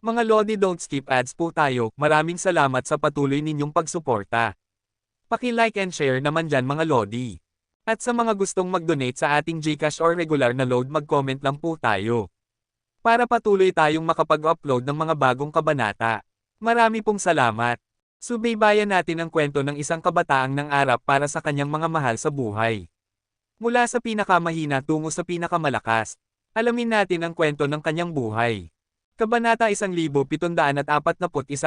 Mga Lodi, don't skip ads po tayo. Maraming salamat sa patuloy ninyong pagsuporta. Paki-like and share naman dyan mga Lodi. At sa mga gustong mag-donate sa ating GCash or regular na load, mag-comment lang po tayo. Para patuloy tayong makapag-upload ng mga bagong kabanata. Marami pong salamat. Subaybayan natin ang kwento ng isang kabataang nangarap para sa kanyang mga mahal sa buhay. Mula sa pinakamahina tungo sa pinakamalakas. Alamin natin ang kwento ng kanyang buhay. Kabanata 1741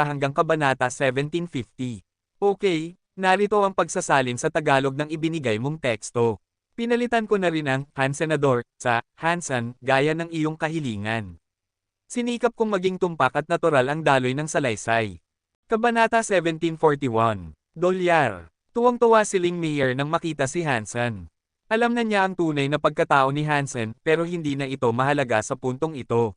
hanggang Kabanata 1750. Okay, narito ang pagsasalin sa Tagalog ng ibinigay mong teksto. Pinalitan ko na rin ang Hansenador sa Hansan gaya ng iyong kahilingan. Sinikap kong maging tumpak at natural ang daloy ng salaysay. Kabanata 1741. Dolyar. Tuwang-tuwa si Ling Meyer nang makita si Hansen. Alam na niya ang tunay na pagkatao ni Hansen pero hindi na ito mahalaga sa puntong ito.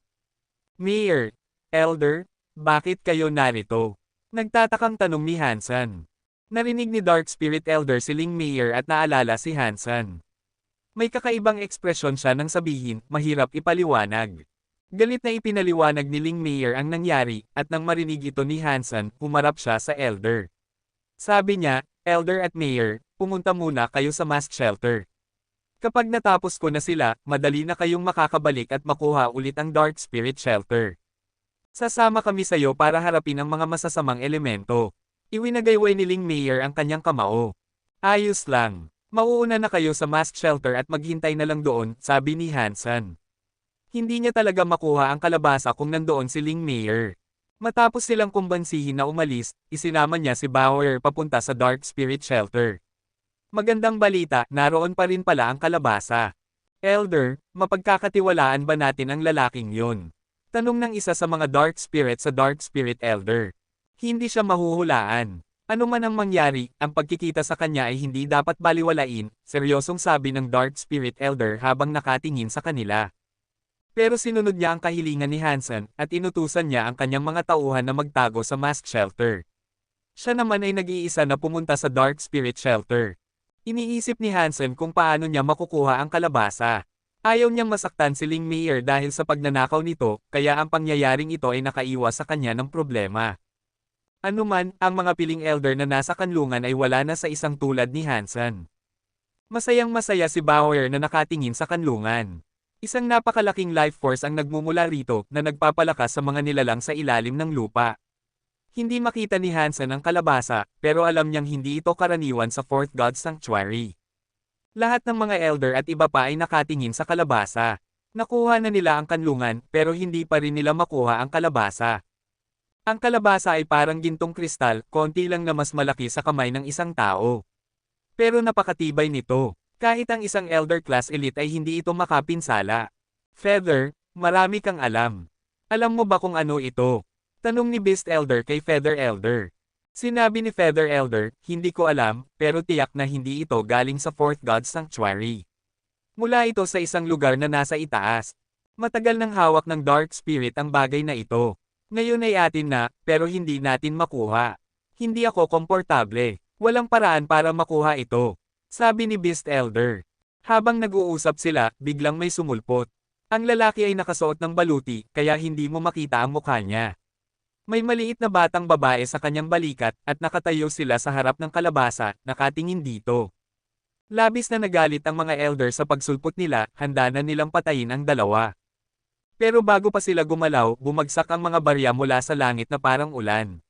Meyer, Elder, bakit kayo narito? Nagtatakang tanong ni Hansen. Narinig ni Dark Spirit Elder si Ling Meyer at naalala si Hansen. May kakaibang ekspresyon siya nang sabihin, mahirap ipaliwanag. Galit na ipinaliwanag ni Ling Meyer ang nangyari, at nang marinig ito ni Hansen, humarap siya sa Elder. Sabi niya, Elder at Meyer, pumunta muna kayo sa mask shelter. Kapag natapos ko na sila, madali na kayong makakabalik at makuha ulit ang Dark Spirit Shelter. Sasama kami sa iyo para harapin ang mga masasamang elemento. Iwinagayway ni Ling Meyer ang kanyang kamao. Ayos lang. Mauuna na kayo sa mask shelter at maghintay na lang doon, sabi ni Hansen. Hindi niya talaga makuha ang kalabasa kung nandoon si Ling Meyer. Matapos silang kumbansihin na umalis, isinama niya si Bauer papunta sa Dark Spirit Shelter. Magandang balita, naroon pa rin pala ang kalabasa. Elder, mapagkakatiwalaan ba natin ang lalaking yun? Tanong ng isa sa mga Dark Spirit sa Dark Spirit Elder. Hindi siya mahuhulaan. Ano man ang mangyari, ang pagkikita sa kanya ay hindi dapat baliwalain, seryosong sabi ng Dark Spirit Elder habang nakatingin sa kanila. Pero sinunod niya ang kahilingan ni Hansen, at inutusan niya ang kanyang mga tauhan na magtago sa mask shelter. Siya naman ay nag-iisa na pumunta sa Dark Spirit Shelter. Iniisip ni Hansen kung paano niya makukuha ang kalabasa. Ayaw niyang masaktan si Ling Meyer dahil sa pagnanakaw nito, kaya ang pangyayaring ito ay nakaiwas sa kanya ng problema. Anuman, ang mga piling elder na nasa kanlungan ay wala na sa isang tulad ni Hansen. Masayang-masaya si Bauer na nakatingin sa kanlungan. Isang napakalaking life force ang nagmumula rito na nagpapalakas sa mga nilalang sa ilalim ng lupa. Hindi makita ni Hansen ang kalabasa, pero alam niyang hindi ito karaniwan sa Fourth God Sanctuary. Lahat ng mga elder at iba pa ay nakatingin sa kalabasa. Nakuha na nila ang kanlungan, pero hindi pa rin nila makuha ang kalabasa. Ang kalabasa ay parang gintong kristal, konti lang na mas malaki sa kamay ng isang tao. Pero napakatibay nito. Kahit ang isang elder class elite ay hindi ito makapinsala. Feather, marami kang alam. Alam mo ba kung ano ito? Tanong ni Beast Elder kay Feather Elder. Sinabi ni Feather Elder, hindi ko alam, pero tiyak na hindi ito galing sa Fourth God Sanctuary. Mula ito sa isang lugar na nasa itaas. Matagal nang hawak ng Dark Spirit ang bagay na ito. Ngayon ay atin na, pero hindi natin makuha. Hindi ako komportable. Walang paraan para makuha ito. Sabi ni Beast Elder. Habang nag-uusap sila, biglang may sumulpot. Ang lalaki ay nakasuot ng baluti, kaya hindi mo makita ang mukha niya. May maliit na batang babae sa kanyang balikat, at nakatayo sila sa harap ng kalabasa, nakatingin dito. Labis na nagalit ang mga elder sa pagsulpot nila, handa na nilang patayin ang dalawa. Pero bago pa sila gumalaw, bumagsak ang mga barya mula sa langit na parang ulan.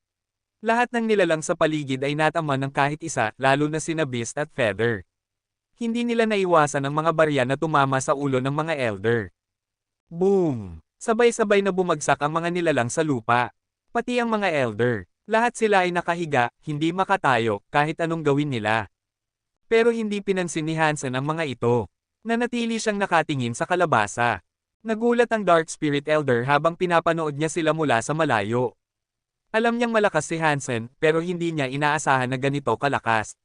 Lahat ng nilalang sa paligid ay natama ng kahit isa, lalo na sina Beast at Feather. Hindi nila naiwasan ang mga barya na tumama sa ulo ng mga elder. Boom! Sabay-sabay na bumagsak ang mga nilalang sa lupa. Pati ang mga elder. Lahat sila ay nakahiga, hindi makatayo, kahit anong gawin nila. Pero hindi pinansin ni Hansen ang mga ito. Nanatili siyang nakatingin sa kalabasa. Nagulat ang Dark Spirit Elder habang pinapanood niya sila mula sa malayo. Alam niyang malakas si Hansen, pero hindi niya inaasahan na ganito kalakas.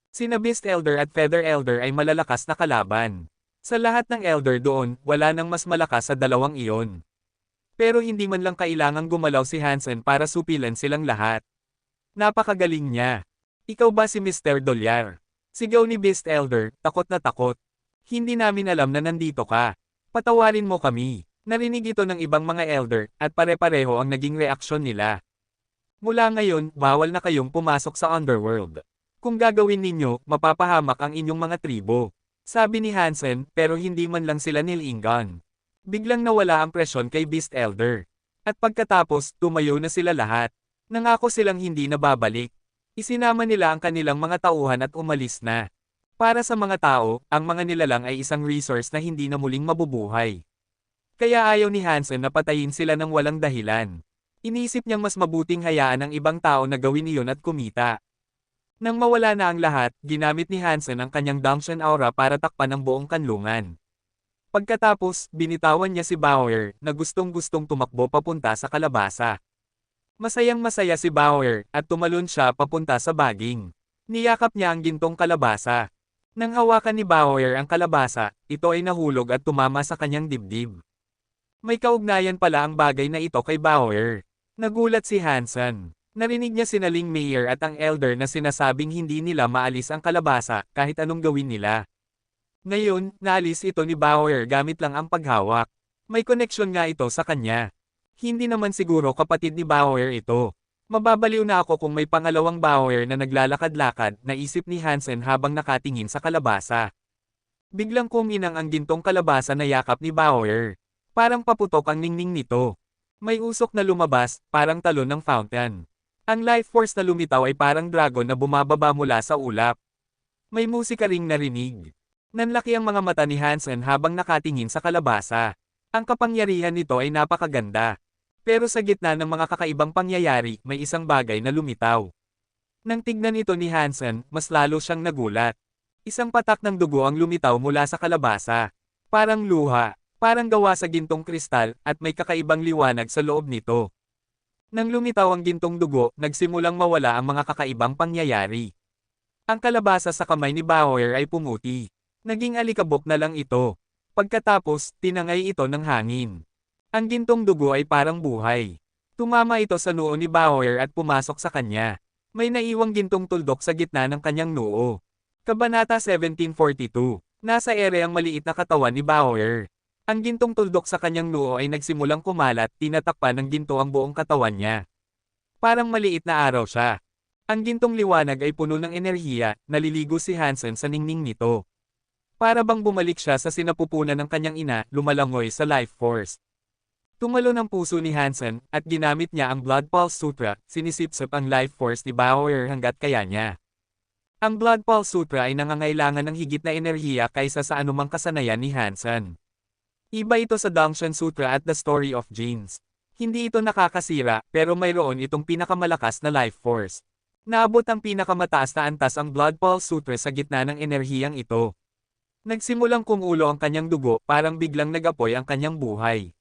Sina Beast Elder at Feather Elder ay malalakas na kalaban. Sa lahat ng Elder doon, wala nang mas malakas sa dalawang iyon. Pero hindi man lang kailangang gumalaw si Hansen para supilan silang lahat. Napakagaling niya. Ikaw ba si Mr. Dolyar? Sigaw ni Beast Elder, takot na takot. Hindi namin alam na nandito ka. Patawarin mo kami. Narinig ito ng ibang mga elder, at pare-pareho ang naging reaksyon nila. Mula ngayon, bawal na kayong pumasok sa underworld. Kung gagawin ninyo, mapapahamak ang inyong mga tribo. Sabi ni Hansen, pero hindi man lang sila nilingan. Biglang nawala ang presyon kay Beast Elder. At pagkatapos, tumayo na sila lahat. Nangako silang hindi na babalik. Isinama nila ang kanilang mga tauhan at umalis na. Para sa mga tao, ang mga nilalang ay isang resource na hindi na muling mabubuhay. Kaya ayaw ni Hansen na patayin sila ng walang dahilan. Inisip niyang mas mabuting hayaan ang ibang tao na gawin iyon at kumita. Nang mawala na ang lahat, ginamit ni Hansen ang kanyang Dangshan Aura para takpan ang buong kanlungan. Pagkatapos, binitawan niya si Bauer, na gustong-gustong tumakbo papunta sa kalabasa. Masayang-masaya si Bauer, at tumalon siya papunta sa baging. Niyakap niya ang gintong kalabasa. Nang hawakan ni Bauer ang kalabasa, ito ay nahulog at tumama sa kanyang dibdib. May kaugnayan pala ang bagay na ito kay Bauer. Nagulat si Hansen. Narinig niya sinaling mayor at ang elder na sinasabing hindi nila maalis ang kalabasa kahit anong gawin nila. Ngayon, naalis ito ni Bauer gamit lang ang paghawak. May koneksyon nga ito sa kanya. Hindi naman siguro kapatid ni Bauer ito. Mababaliw na ako kung may pangalawang Bauer na naglalakad-lakad, naisip ni Hansen habang nakatingin sa kalabasa. Biglang kuminang ang gintong kalabasa na yakap ni Bauer. Parang paputok ang ningning nito. May usok na lumabas, parang talon ng fountain. Ang life force na lumitaw ay parang dragon na bumababa mula sa ulap. May musika ring narinig. Nanlaki ang mga mata ni Hansen habang nakatingin sa kalabasa. Ang kapangyarihan nito ay napakaganda. Pero sa gitna ng mga kakaibang pangyayari, may isang bagay na lumitaw. Nang tignan ito ni Hansen, mas lalo siyang nagulat. Isang patak ng dugo ang lumitaw mula sa kalabasa. Parang luha, parang gawa sa gintong kristal, at may kakaibang liwanag sa loob nito. Nang lumitaw ang gintong dugo, nagsimulang mawala ang mga kakaibang pangyayari. Ang kalabasa sa kamay ni Bauer ay pumuti. Naging alikabok na lang ito. Pagkatapos, tinangay ito ng hangin. Ang gintong dugo ay parang buhay. Tumama ito sa noo ni Bauer at pumasok sa kanya. May naiwang gintong tuldok sa gitna ng kanyang noo. Kabanata 1742. Nasa ere ang maliit na katawan ni Bauer. Ang gintong tuldok sa kanyang noo ay nagsimulang kumalat, tinatakpan ng ginto ang buong katawan niya. Parang maliit na araw siya. Ang gintong liwanag ay puno ng enerhiya, naliligo si Hansen sa ningning nito. Para bang bumalik siya sa sinapupunan ng kanyang ina, lumalangoy sa life force. Tumalon ang puso ni Hansen, at ginamit niya ang Blood Pulse Sutra, sinisipsip ang life force ni Bauer hanggat kaya niya. Ang Blood Pulse Sutra ay nangangailangan ng higit na enerhiya kaysa sa anumang kasanayan ni Hansen. Iba ito sa Dangshan Sutra at The Story of Genes. Hindi ito nakakasira, pero mayroon itong pinakamalakas na life force. Naabot ang pinakamataas na antas ang Blood Pulse Sutra sa gitna ng enerhiyang ito. Nagsimulang kumulo ang kanyang dugo, parang biglang nag-apoy ang kanyang buhay.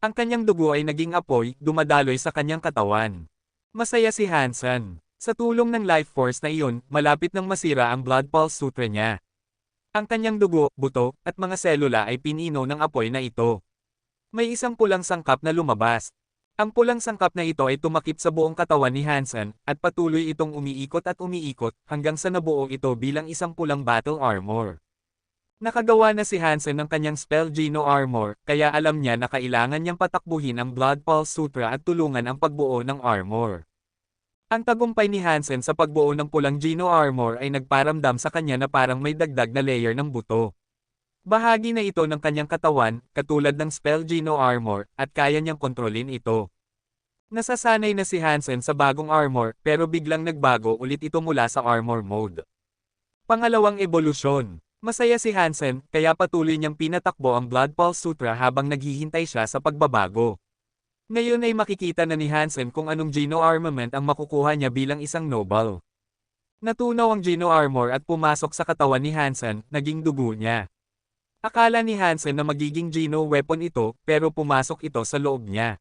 Ang kanyang dugo ay naging apoy, dumadaloy sa kanyang katawan. Masaya si Hansen. Sa tulong ng life force na iyon, malapit nang masira ang Blood Pulse Sutra niya. Ang kanyang dugo, buto, at mga selula ay pinino ng apoy na ito. May isang pulang sangkap na lumabas. Ang pulang sangkap na ito ay tumakip sa buong katawan ni Hansen, at patuloy itong umiikot at umiikot, hanggang sa nabuo ito bilang isang pulang battle armor. Nakagawa na si Hansen ng kanyang Spell Geno Armor, kaya alam niya na kailangan niyang patakbuhin ang Blood Pulse Sutra at tulungan ang pagbuo ng armor. Ang tagumpay ni Hansen sa pagbuo ng pulang Geno Armor ay nagparamdam sa kanya na parang may dagdag na layer ng buto. Bahagi na ito ng kanyang katawan, katulad ng Spell Geno Armor, at kaya niyang kontrolin ito. Nasasanay na si Hansen sa bagong armor, pero biglang nagbago ulit ito mula sa armor mode. Pangalawang ebolusyon. Masaya si Hansen, kaya patuloy niyang pinatakbo ang Blood Pulse Sutra habang naghihintay siya sa pagbabago. Ngayon ay makikita na ni Hansen kung anong Geno Armament ang makukuha niya bilang isang noble. Natunaw ang Geno Armor at pumasok sa katawan ni Hansen, naging dugo niya. Akala ni Hansen na magiging Geno weapon ito, pero pumasok ito sa loob niya.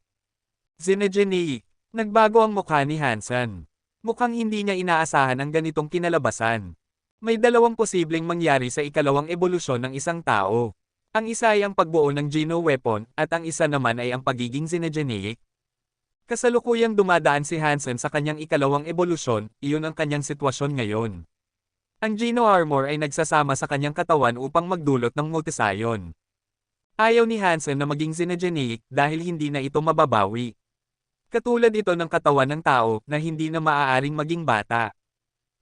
Xenogenic. Nagbago ang mukha ni Hansen. Mukhang hindi niya inaasahan ang ganitong kinalabasan. May dalawang posibleng mangyari sa ikalawang ebolusyon ng isang tao. Ang isa ay ang pagbuo ng Geno weapon, at ang isa naman ay ang pagiging xenogenic. Kasalukuyang dumadaan si Hansen sa kanyang ikalawang ebolusyon, iyon ang kanyang sitwasyon ngayon. Ang Geno Armor ay nagsasama sa kanyang katawan upang magdulot ng multision. Ayaw ni Hansen na maging xenogeneic dahil hindi na ito mababawi. Katulad ito ng katawan ng tao na hindi na maaaring maging bata.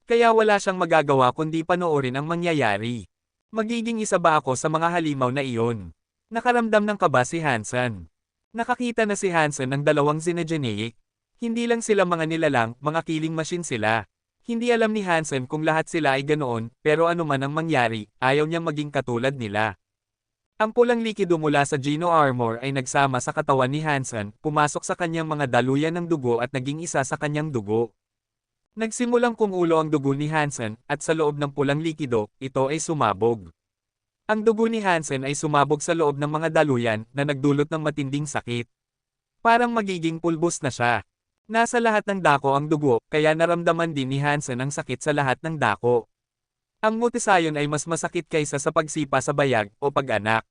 Kaya wala siyang magagawa kundi panoorin ang mangyayari. Magiging isa ba ako sa mga halimaw na iyon? Nakaramdam ng kaba si Hansen. Nakakita na si Hansen ng dalawang xenogeneic. Hindi lang sila mga nilalang, mga killing machine sila. Hindi alam ni Hansen kung lahat sila ay ganoon, pero anuman ang mangyari, ayaw niyang maging katulad nila. Ang pulang likido mula sa Geno Armor ay nagsama sa katawan ni Hansen, pumasok sa kanyang mga daluyan ng dugo at naging isa sa kanyang dugo. Nagsimulang kumulo ang dugo ni Hansen, at sa loob ng pulang likido, ito ay sumabog. Ang dugo ni Hansen ay sumabog sa loob ng mga daluyan na nagdulot ng matinding sakit. Parang magiging pulbos na siya. Nasa lahat ng dako ang dugo, kaya naramdaman din ni Hansen ang sakit sa lahat ng dako. Ang mutisayon ay mas masakit kaysa sa pagsipa sa bayag o pag-anak.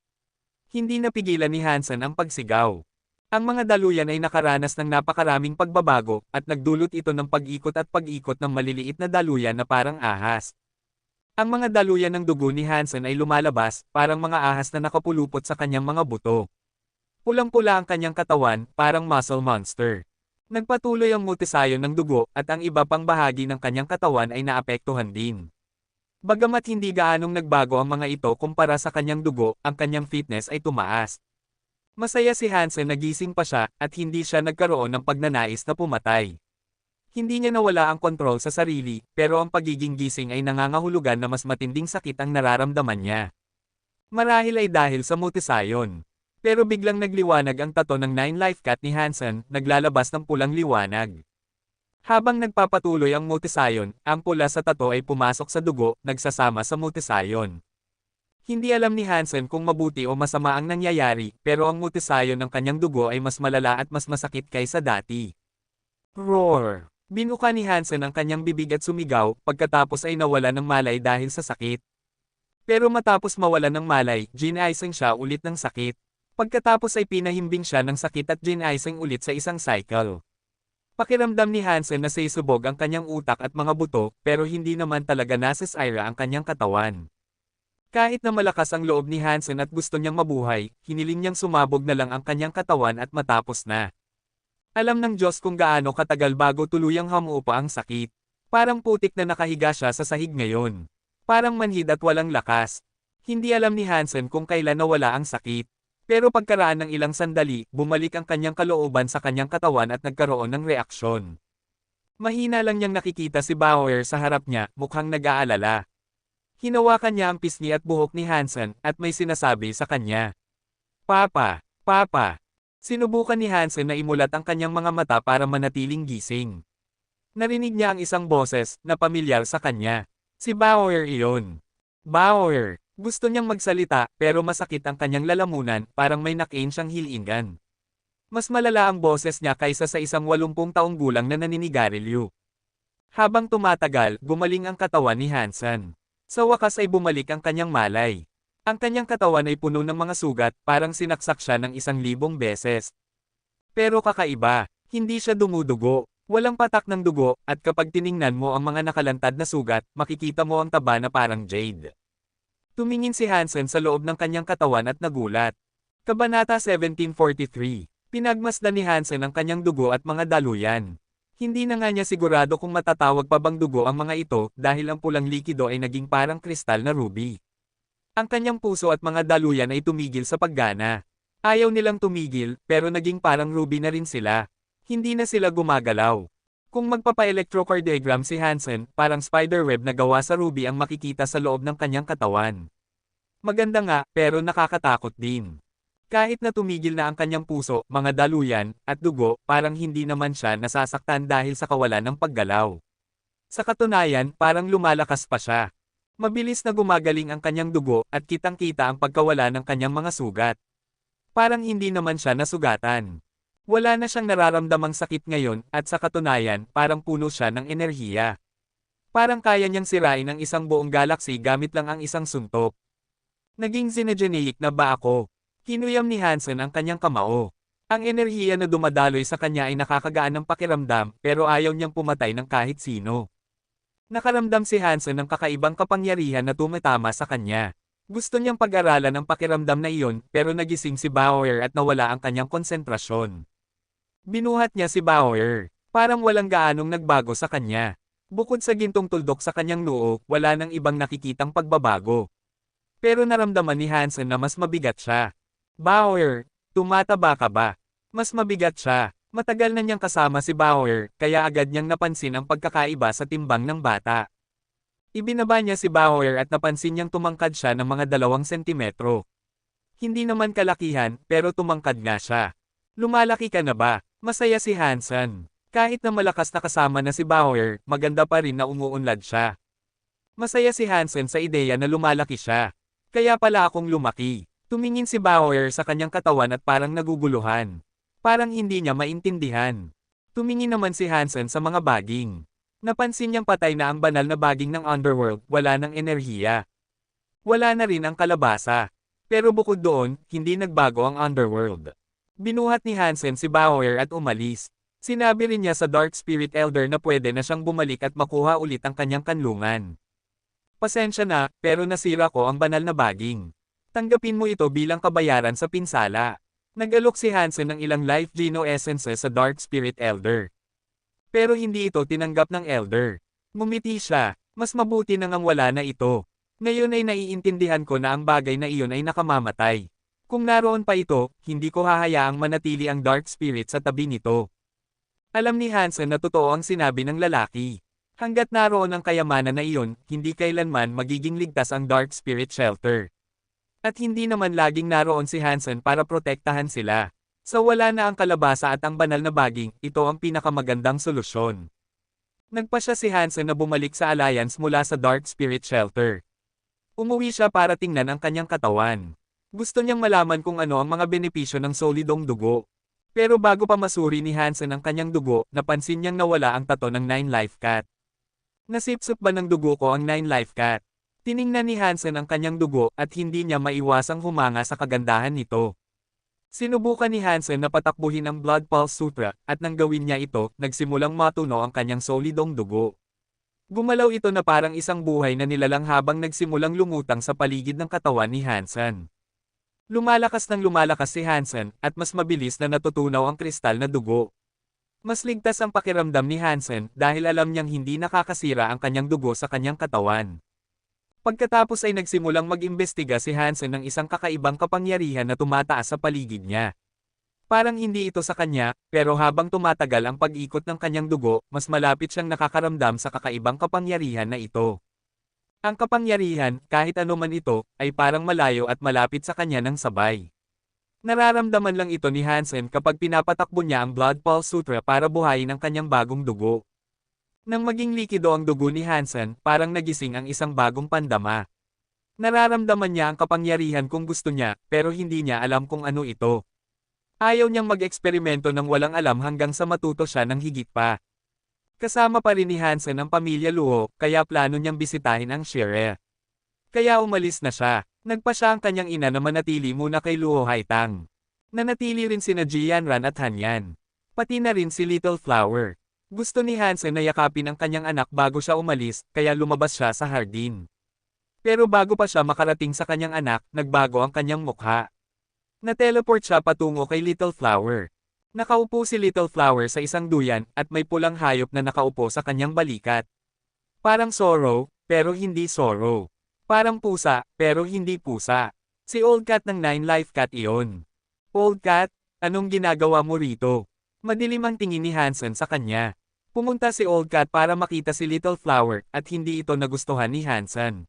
Hindi napigilan ni Hansen ang pagsigaw. Ang mga daluyan ay nakaranas ng napakaraming pagbabago at nagdulot ito ng pag-ikot at pag-ikot ng maliliit na daluyan na parang ahas. Ang mga daluyan ng dugo ni Hansen ay lumalabas, parang mga ahas na nakapulupot sa kanyang mga buto. Pulang-pula ang kanyang katawan, parang muscle monster. Nagpatuloy ang mutisayon ng dugo at ang iba pang bahagi ng kanyang katawan ay naapektuhan din. Bagamat hindi gaanong nagbago ang mga ito kumpara sa kanyang dugo, ang kanyang fitness ay tumaas. Masaya si Hansen na gising pa siya at hindi siya nagkaroon ng pagnanais na pumatay. Hindi niya nawala ang kontrol sa sarili, pero ang pagiging gising ay nangangahulugan na mas matinding sakit ang nararamdaman niya. Marahil ay dahil sa mutisayon. Pero biglang nagliwanag ang tato ng 9 life cat ni Hansen, naglalabas ng pulang liwanag. Habang nagpapatuloy ang mutisayon, ang pula sa tato ay pumasok sa dugo, nagsasama sa mutisayon. Hindi alam ni Hansen kung mabuti o masama ang nangyayari, pero ang mutisayon ng kanyang dugo ay mas malala at mas masakit kaysa dati. Roar! Binuka ni Hansen ang kanyang bibig at sumigaw, pagkatapos ay nawala ng malay dahil sa sakit. Pero matapos mawala ng malay, ginaising siya ulit ng sakit. Pagkatapos ay pinahimbing siya ng sakit at ginaising ulit sa isang cycle. Pakiramdam ni Hansen na sisubog ang kanyang utak at mga buto, pero hindi naman talaga nasisira ang kanyang katawan. Kahit na malakas ang loob ni Hansen at gusto niyang mabuhay, hiniling niyang sumabog na lang ang kanyang katawan at matapos na. Alam ng Diyos kung gaano katagal bago tuluyang hamupa ang sakit. Parang putik na nakahiga siya sa sahig ngayon. Parang manhid at walang lakas. Hindi alam ni Hansen kung kailan nawala ang sakit. Pero pagkaraan ng ilang sandali, bumalik ang kanyang kalooban sa kanyang katawan at nagkaroon ng reaksyon. Mahina lang niyang nakikita si Bauer sa harap niya, mukhang nag-aalala. Hinawakan niya ang pisngi at buhok ni Hansen, at may sinasabi sa kanya. Papa, Papa. Sinubukan ni Hansen na imulat ang kanyang mga mata para manatiling gising. Narinig niya ang isang boses na pamilyar sa kanya. Si Bauer iyon. Bauer. Gusto niyang magsalita, pero masakit ang kanyang lalamunan, parang may nakain siyang hilingan. Mas malala ang boses niya kaysa sa isang 80 taong gulang na naninigarilyo. Habang tumatagal, gumaling ang katawan ni Hansen. Sa wakas ay bumalik ang kanyang malay. Ang kanyang katawan ay puno ng mga sugat, parang sinaksak siya ng 1,000 beses. Pero kakaiba, hindi siya dumudugo. Walang patak ng dugo, at kapag tiningnan mo ang mga nakalantad na sugat, makikita mo ang taba na parang jade. Tumingin si Hansen sa loob ng kanyang katawan at nagulat. Kabanata 1743. Pinagmasdan ni Hansen ang kanyang dugo at mga daluyan. Hindi na nga niya sigurado kung matatawag pa bang dugo ang mga ito dahil ang pulang likido ay naging parang kristal na ruby. Ang kanyang puso at mga daluyan ay tumigil sa paggana. Ayaw nilang tumigil, pero naging parang ruby na rin sila. Hindi na sila gumagalaw. Kung magpapa-electrocardiogram si Hansen, parang spiderweb na gawa sa ruby ang makikita sa loob ng kanyang katawan. Maganda nga, pero nakakatakot din. Kahit na tumigil na ang kanyang puso, mga daluyan, at dugo, parang hindi naman siya nasasaktan dahil sa kawalan ng paggalaw. Sa katunayan, parang lumalakas pa siya. Mabilis na gumagaling ang kanyang dugo, at kitang-kita ang pagkawala ng kanyang mga sugat. Parang hindi naman siya nasugatan. Wala na siyang nararamdamang sakit ngayon, at sa katunayan, parang puno siya ng enerhiya. Parang kaya niyang sirain ang isang buong galaxy gamit lang ang isang suntok. Naging xenogeneic na ba ako? Kinuyam ni Hansen ang kanyang kamao. Ang enerhiya na dumadaloy sa kanya ay nakakagaan ng pakiramdam, pero ayaw niyang pumatay ng kahit sino. Nakaramdam si Hansen ng kakaibang kapangyarihan na tumatama sa kanya. Gusto niyang pag-aralan ang pakiramdam na iyon pero nagising si Bauer at nawala ang kanyang konsentrasyon. Binuhat niya si Bauer. Parang walang gaanong nagbago sa kanya. Bukod sa gintong tuldok sa kanyang noo, wala nang ibang nakikitang pagbabago. Pero naramdaman ni Hansen na mas mabigat siya. Bauer, tumataba ka ba? Mas mabigat siya. Matagal na niyang kasama si Bauer, kaya agad niyang napansin ang pagkakaiba sa timbang ng bata. Ibinaba niya si Bauer at napansin niyang tumangkad siya ng mga 2 sentimetro. Hindi naman kalakihan, pero tumangkad nga siya. Lumalaki ka na ba? Masaya si Hansen. Kahit na malakas na kasama na si Bauer, maganda pa rin na umuunlad siya. Masaya si Hansen sa ideya na lumalaki siya. Kaya pala akong lumaki. Tumingin si Bauer sa kanyang katawan at parang naguguluhan. Parang hindi niya maintindihan. Tumingin naman si Hansen sa mga baging. Napansin niyang patay na ang banal na baging ng underworld, wala ng enerhiya. Wala na rin ang kalabasa. Pero bukod doon, hindi nagbago ang underworld. Binuhat ni Hansen si Bauer at umalis. Sinabi rin niya sa Dark Spirit Elder na pwede na siyang bumalik at makuha ulit ang kanyang kanlungan. Pasensya na, pero nasira ko ang banal na baging. Tanggapin mo ito bilang kabayaran sa pinsala. Nag-alok si Hansen ng ilang Life Geno Essences sa Dark Spirit Elder. Pero hindi ito tinanggap ng Elder. Ngumiti siya, mas mabuti nang ang wala na ito. Ngayon ay naiintindihan ko na ang bagay na iyon ay nakamamatay. Kung naroon pa ito, hindi ko hahayaang manatili ang Dark Spirit sa tabi nito. Alam ni Hansen na totoo ang sinabi ng lalaki. Hanggat naroon ang kayamanan na iyon, hindi kailanman magiging ligtas ang Dark Spirit Shelter. At hindi naman laging naroon si Hansen para protektahan sila. Sa wala na ang kalabasa at ang banal na baging, ito ang pinakamagandang solusyon. Nagpasya si Hansen na bumalik sa Alliance mula sa Dark Spirit Shelter. Umuwi siya para tingnan ang kanyang katawan. Gusto niyang malaman kung ano ang mga benepisyo ng solidong dugo. Pero bago pa masuri ni Hansen ang kanyang dugo, napansin niyang nawala ang tato ng 9 Life Cat. Nasipsip ba ng dugo ko ang 9 Life Cat? Tiningnan ni Hansen ang kanyang dugo at hindi niya maiwasang humanga sa kagandahan nito. Sinubukan ni Hansen na patakbuhin ang Blood Pulse Sutra, at nang gawin niya ito, nagsimulang matuno ang kanyang solidong dugo. Gumalaw ito na parang isang buhay na nilalang habang nagsimulang lumutang sa paligid ng katawan ni Hansen. Lumalakas si Hansen, at mas mabilis na natutunaw ang kristal na dugo. Mas ligtas ang pakiramdam ni Hansen dahil alam niyang hindi nakakasira ang kanyang dugo sa kanyang katawan. Pagkatapos ay nagsimulang mag-imbestiga si Hansen ng isang kakaibang kapangyarihan na tumataas sa paligid niya. Parang hindi ito sa kanya, pero habang tumatagal ang pag-ikot ng kanyang dugo, mas malapit siyang nakakaramdam sa kakaibang kapangyarihan na ito. Ang kapangyarihan, kahit ano man ito, ay parang malayo at malapit sa kanya ng sabay. Nararamdaman lang ito ni Hansen kapag pinapatakbo niya ang Blood Pulse Sutra para buhayin ang kanyang bagong dugo. Nang maging likido ang dugo ni Hansen, parang nagising ang isang bagong pandama. Nararamdaman niya ang kapangyarihan kung gusto niya, pero hindi niya alam kung ano ito. Ayaw niyang mag-eksperimento ng walang alam hanggang sa matuto siya ng higit pa. Kasama pa rin ni Hansen ang pamilya Luo, kaya plano niyang bisitahin ang Shire. Kaya umalis na siya. Nagpa siya ang kanyang ina na manatili muna kay Luo Haitang. Nanatili rin sina Jianran at Hanyan. Pati na rin si Little Flower. Gusto ni Hansen na yakapin ang kanyang anak bago siya umalis, kaya lumabas siya sa hardin. Pero bago pa siya makarating sa kanyang anak, nagbago ang kanyang mukha. Na-teleport siya patungo kay Little Flower. Nakaupo si Little Flower sa isang duyan, at may pulang hayop na nakaupo sa kanyang balikat. Parang Sorrow, pero hindi Sorrow. Parang pusa, pero hindi pusa. Si Old Cat ng 9 Life Cat iyon. Old Cat, anong ginagawa mo rito? Madilim ang tingin ni Hansen sa kanya. Pumunta si Old Cat para makita si Little Flower, at hindi ito nagustuhan ni Hansen.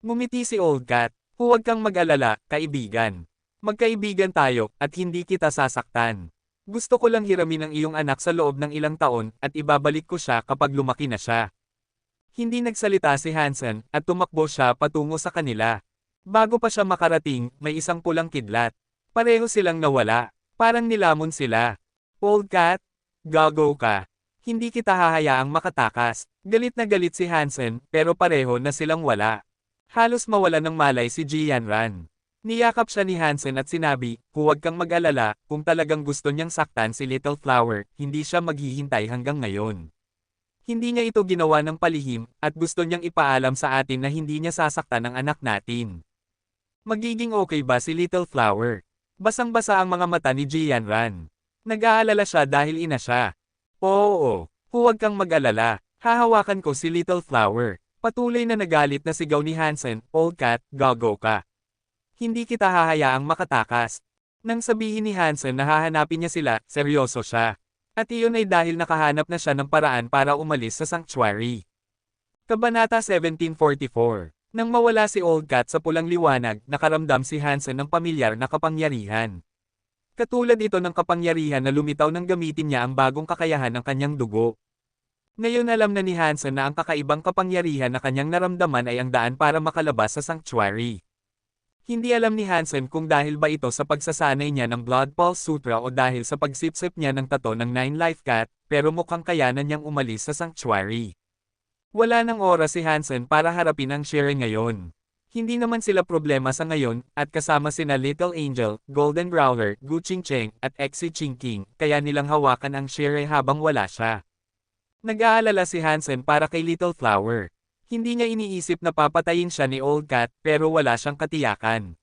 Ngumiti si Old Cat, huwag kang mag-alala, kaibigan. Magkaibigan tayo, at hindi kita sasaktan. Gusto ko lang hiramin ang iyong anak sa loob ng ilang taon, at ibabalik ko siya kapag lumaki na siya. Hindi nagsalita si Hansen, at tumakbo siya patungo sa kanila. Bago pa siya makarating, may isang pulang kidlat. Pareho silang nawala. Parang nilamon sila. Old Cat, gago ka. Hindi kita hahayaang makatakas. Galit na galit si Hansen, pero pareho na silang wala. Halos mawala ng malay si Jianran. Niyakap siya ni Hansen at sinabi, huwag kang mag-alala, kung talagang gusto niyang saktan si Little Flower, hindi siya maghihintay hanggang ngayon. Hindi niya ito ginawa ng palihim, at gusto niyang ipaalam sa atin na hindi niya sasaktan ang anak natin. Magiging okay ba si Little Flower? Basang-basa ang mga mata ni Jianran. Nag-aalala siya dahil ina siya. Oo, huwag kang mag-alala. Hahawakan ko si Little Flower. Patuloy na nagalit na sigaw ni Hansen, Old Cat, gago ka. Hindi kita hahayaang makatakas. Nang sabihin ni Hansen na hahanapin niya sila, seryoso siya. At iyon ay dahil nakahanap na siya ng paraan para umalis sa sanctuary. Kabanata 1744. Nang mawala si Old Cat sa pulang liwanag, nakaramdam si Hansen ng pamilyar na kapangyarihan. Katulad ito ng kapangyarihan na lumitaw nang gamitin niya ang bagong kakayahan ng kanyang dugo. Ngayon alam na ni Hansen na ang kakaibang kapangyarihan na kanyang naramdaman ay ang daan para makalabas sa sanctuary. Hindi alam ni Hansen kung dahil ba ito sa pagsasanay niya ng Blood Pulse Sutra o dahil sa pagsipsip niya ng tato ng 9 Life Cat, pero mukhang kayanan niyang umalis sa sanctuary. Wala nang oras si Hansen para harapin ang Shere ngayon. Hindi naman sila problema sa ngayon, at kasama sina Little Angel, Golden Growler, Gu Qingcheng, at Exi Qingqing, kaya nilang hawakan ang Shere habang wala siya. Nag-aalala si Hansen para kay Little Flower. Hindi niya iniisip na papatayin siya ni Old Cat, pero wala siyang katiyakan.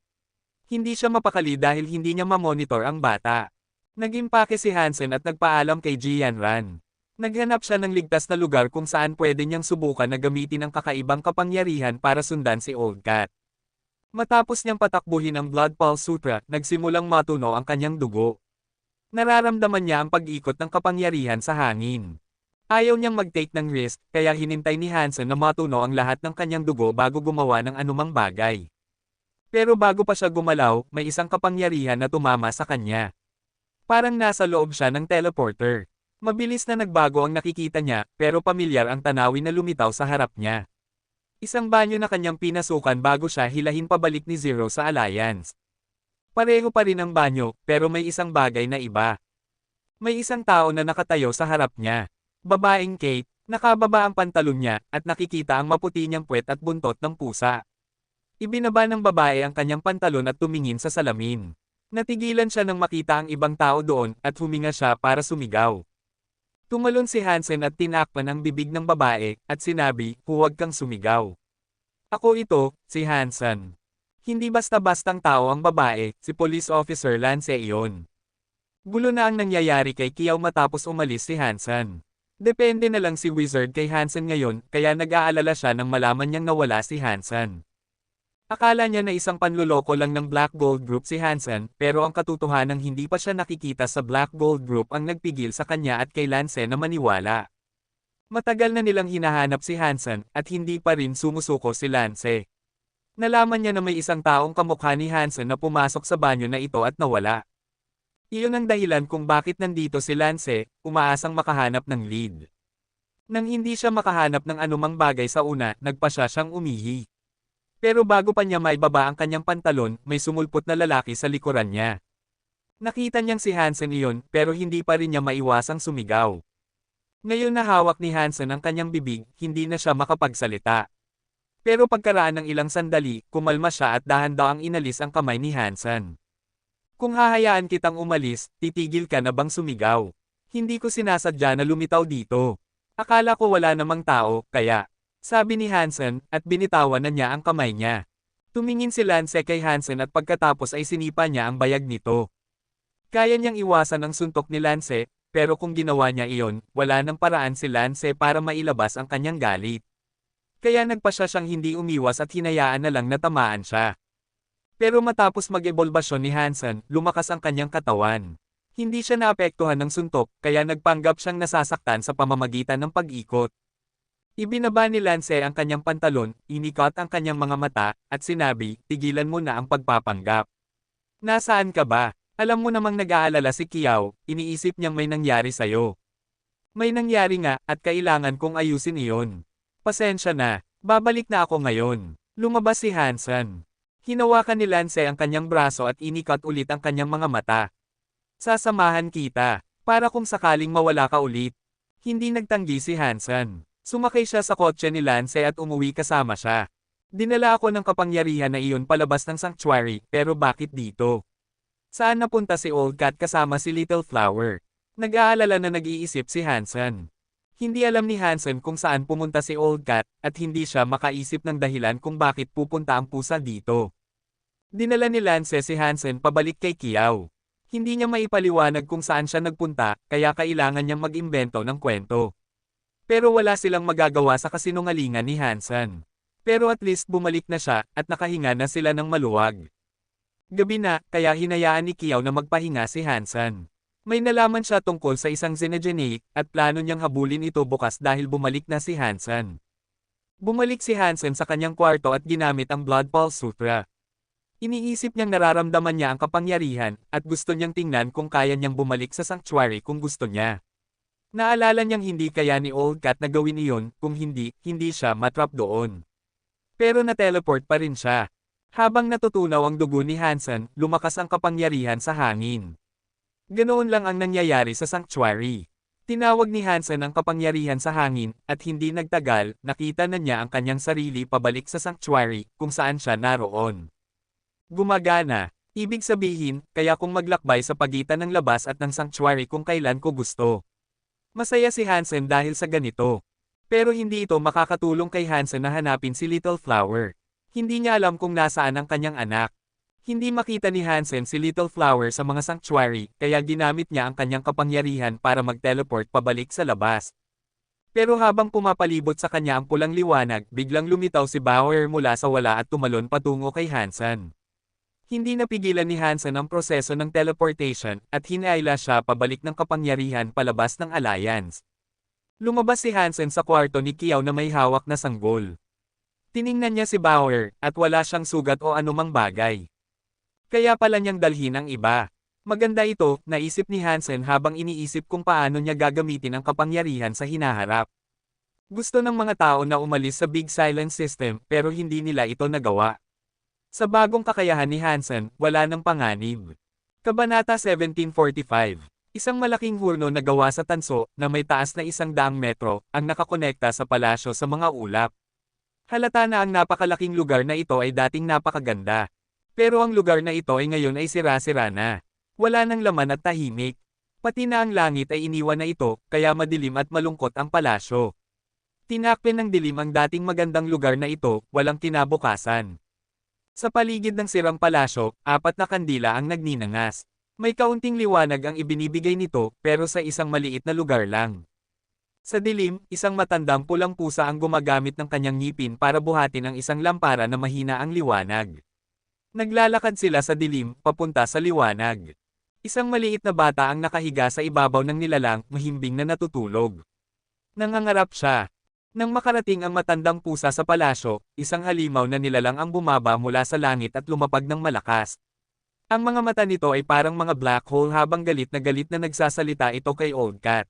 Hindi siya mapakali dahil hindi niya mamonitor ang bata. Nag-impake si Hansen at nagpaalam kay Jianran. Naghanap siya ng ligtas na lugar kung saan pwede niyang subukan na gamitin ang kakaibang kapangyarihan para sundan si Old Cat. Matapos niyang patakbuhin ang Blood Pulse Sutra, nagsimulang matuno ang kanyang dugo. Nararamdaman niya ang pag-ikot ng kapangyarihan sa hangin. Ayaw niyang mag-take ng risk, kaya hinintay ni Hansen na matuno ang lahat ng kanyang dugo bago gumawa ng anumang bagay. Pero bago pa siya gumalaw, may isang kapangyarihan na tumama sa kanya. Parang nasa loob siya ng teleporter. Mabilis na nagbago ang nakikita niya, pero pamilyar ang tanawin na lumitaw sa harap niya. Isang banyo na kanyang pinasukan bago siya hilahin pabalik ni Zero sa Alliance. Pareho pa rin ang banyo, pero may isang bagay na iba. May isang tao na nakatayo sa harap niya. Babaeng Kate, nakababa ang pantalon niya, at nakikita ang maputi niyang puwet at buntot ng pusa. Ibinaba ng babae ang kanyang pantalon at tumingin sa salamin. Natigilan siya nang makita ang ibang tao doon, at huminga siya para sumigaw. Tumalon si Hansen at tinakpan ang bibig ng babae, at sinabi, huwag kang sumigaw. Ako ito, si Hansen. Hindi basta-bastang tao ang babae, si Police Officer Lance iyon. Gulo na ang nangyayari kay Kiao matapos umalis si Hansen. Depende na lang si Wizard kay Hansen ngayon, kaya nag-aalala siya nang malaman niyang nawala si Hansen. Akala niya na isang panluloko lang ng Black Gold Group si Hansen, pero ang katotohanan hindi pa siya nakikita sa Black Gold Group ang nagpigil sa kanya at kay Lance na maniwala. Matagal na nilang hinahanap si Hansen, at hindi pa rin sumusuko si Lance. Nalaman niya na may isang taong kamukha ni Hansen na pumasok sa banyo na ito at nawala. Iyon ang dahilan kung bakit nandito si Lance, umaasang makahanap ng lead. Nang hindi siya makahanap ng anumang bagay sa una, nagpa siyang umihi. Pero bago pa niya maibaba ang kanyang pantalon, may sumulpot na lalaki sa likuran niya. Nakita niyang si Hansen iyon, pero hindi pa rin niya maiwasang sumigaw. Ngayon na hawak ni Hansen ang kanyang bibig, hindi na siya makapagsalita. Pero pagkaraan ng ilang sandali, kumalma siya at dahan-dahang inalis ang kamay ni Hansen. Kung hahayaan kitang umalis, titigil ka na bang sumigaw? Hindi ko sinasadya na lumitaw dito. Akala ko wala namang tao, kaya... Sabi ni Hansen, at binitawan na niya ang kamay niya. Tumingin si Lance kay Hansen at pagkatapos ay sinipa niya ang bayag nito. Kaya niyang iwasan ang suntok ni Lance, pero kung ginawa niya iyon, wala nang paraan si Lance para mailabas ang kanyang galit. Kaya nagpa siyang hindi umiwas at hinayaan na lang na tamaan siya. Pero matapos mag-ebolbasyon ni Hansen, lumakas ang kanyang katawan. Hindi siya naapektuhan ng suntok, kaya nagpanggap siyang nasasaktan sa pamamagitan ng pag-ikot. Ibinaba ni Lance ang kanyang pantalon, inikot ang kanyang mga mata, at sinabi, tigilan mo na ang pagpapanggap. Nasaan ka ba? Alam mo namang nag-aalala si Kiao, iniisip niyang may nangyari sa'yo. May nangyari nga, at kailangan kong ayusin iyon. Pasensya na, babalik na ako ngayon. Lumabas si Hansen. Hinawakan ni Lance ang kanyang braso at inikot ulit ang kanyang mga mata. Sasamahan kita, para kung sakaling mawala ka ulit. Hindi nagtanggi si Hansen. Sumakay siya sa kotse ni Lance at umuwi kasama siya. Dinala ako ng kapangyarihan na iyon palabas ng sanctuary, pero bakit dito? Saan napunta si Old Cat kasama si Little Flower? Nag-aalala na nag-iisip si Hansen. Hindi alam ni Hansen kung saan pumunta si Old Cat, at hindi siya makaisip ng dahilan kung bakit pupunta ang pusa dito. Dinala ni Lance si Hansen pabalik kay Kiao. Hindi niya maipaliwanag kung saan siya nagpunta, kaya kailangan niyang mag-imbento ng kwento. Pero wala silang magagawa sa kasinungalingan ni Hansen. Pero at least bumalik na siya, at nakahinga na sila ng maluwag. Gabi na, kaya hinayaan ni Kiao na magpahinga si Hansen. May nalaman siya tungkol sa isang Xenogeneic, at plano niyang habulin ito bukas dahil bumalik na si Hansen. Bumalik si Hansen sa kanyang kwarto at ginamit ang Blood Pulse Sutra. Iniisip niyang nararamdaman niya ang kapangyarihan, at gusto niyang tingnan kung kaya niyang bumalik sa sanctuary kung gusto niya. Naalala niyang hindi kaya ni Old Cat na gawin iyon, kung hindi siya matrap doon. Pero na-teleport pa rin siya. Habang natutunaw ang dugo ni Hansen, lumakas ang kapangyarihan sa hangin. Ganoon lang ang nangyayari sa sanctuary. Tinawag ni Hansen ang kapangyarihan sa hangin, at hindi nagtagal, nakita na niya ang kanyang sarili pabalik sa sanctuary, kung saan siya naroon. Gumagana. Ibig sabihin, kaya kung maglakbay sa pagitan ng labas at ng sanctuary kung kailan ko gusto. Masaya si Hansen dahil sa ganito. Pero hindi ito makakatulong kay Hansen na hanapin si Little Flower. Hindi niya alam kung nasaan ang kanyang anak. Hindi makita ni Hansen si Little Flower sa mga sanctuary, kaya ginamit niya ang kanyang kapangyarihan para mag-teleport pabalik sa labas. Pero habang pumapalibot sa kanya ang pulang liwanag, biglang lumitaw si Bauer mula sa wala at tumalon patungo kay Hansen. Hindi napigilan ni Hansen ang proseso ng teleportation, at hinayla siya pabalik ng kapangyarihan palabas ng Alliance. Lumabas si Hansen sa kwarto ni Kiao na may hawak na sanggol. Tiningnan niya si Bauer, at wala siyang sugat o anumang bagay. Kaya pala niyang dalhin ang iba. Maganda ito, naisip ni Hansen habang iniisip kung paano niya gagamitin ang kapangyarihan sa hinaharap. Gusto ng mga tao na umalis sa Big Silent System, pero hindi nila ito nagawa. Sa bagong kakayahan ni Hansen, wala ng panganib. Kabanata 1745. Isang malaking hurno na gawa sa tanso, na may taas na 100 metro, ang nakakonekta sa palasyo sa mga ulap. Halata na ang napakalaking lugar na ito ay dating napakaganda. Pero ang lugar na ito ay ngayon ay sira-sira na. Wala nang laman at tahimik. Pati na ang langit ay iniwan na ito, kaya madilim at malungkot ang palasyo. Tinakpan ng dilim ang dating magandang lugar na ito, walang kinabukasan. Sa paligid ng sirang palasyo, 4 na kandila ang nagninangas. May kaunting liwanag ang ibinibigay nito, pero sa isang maliit na lugar lang. Sa dilim, isang matandang pulang pusa ang gumagamit ng kanyang ngipin para buhatin ang isang lampara na mahina ang liwanag. Naglalakad sila sa dilim, papunta sa liwanag. Isang maliit na bata ang nakahiga sa ibabaw ng nilalang, mahimbing na natutulog. Nangangarap siya. Nang makarating ang matandang pusa sa palasyo, isang halimaw na nilalang ang bumaba mula sa langit at lumapag ng malakas. Ang mga mata nito ay parang mga black hole habang galit na nagsasalita ito kay Old Cat.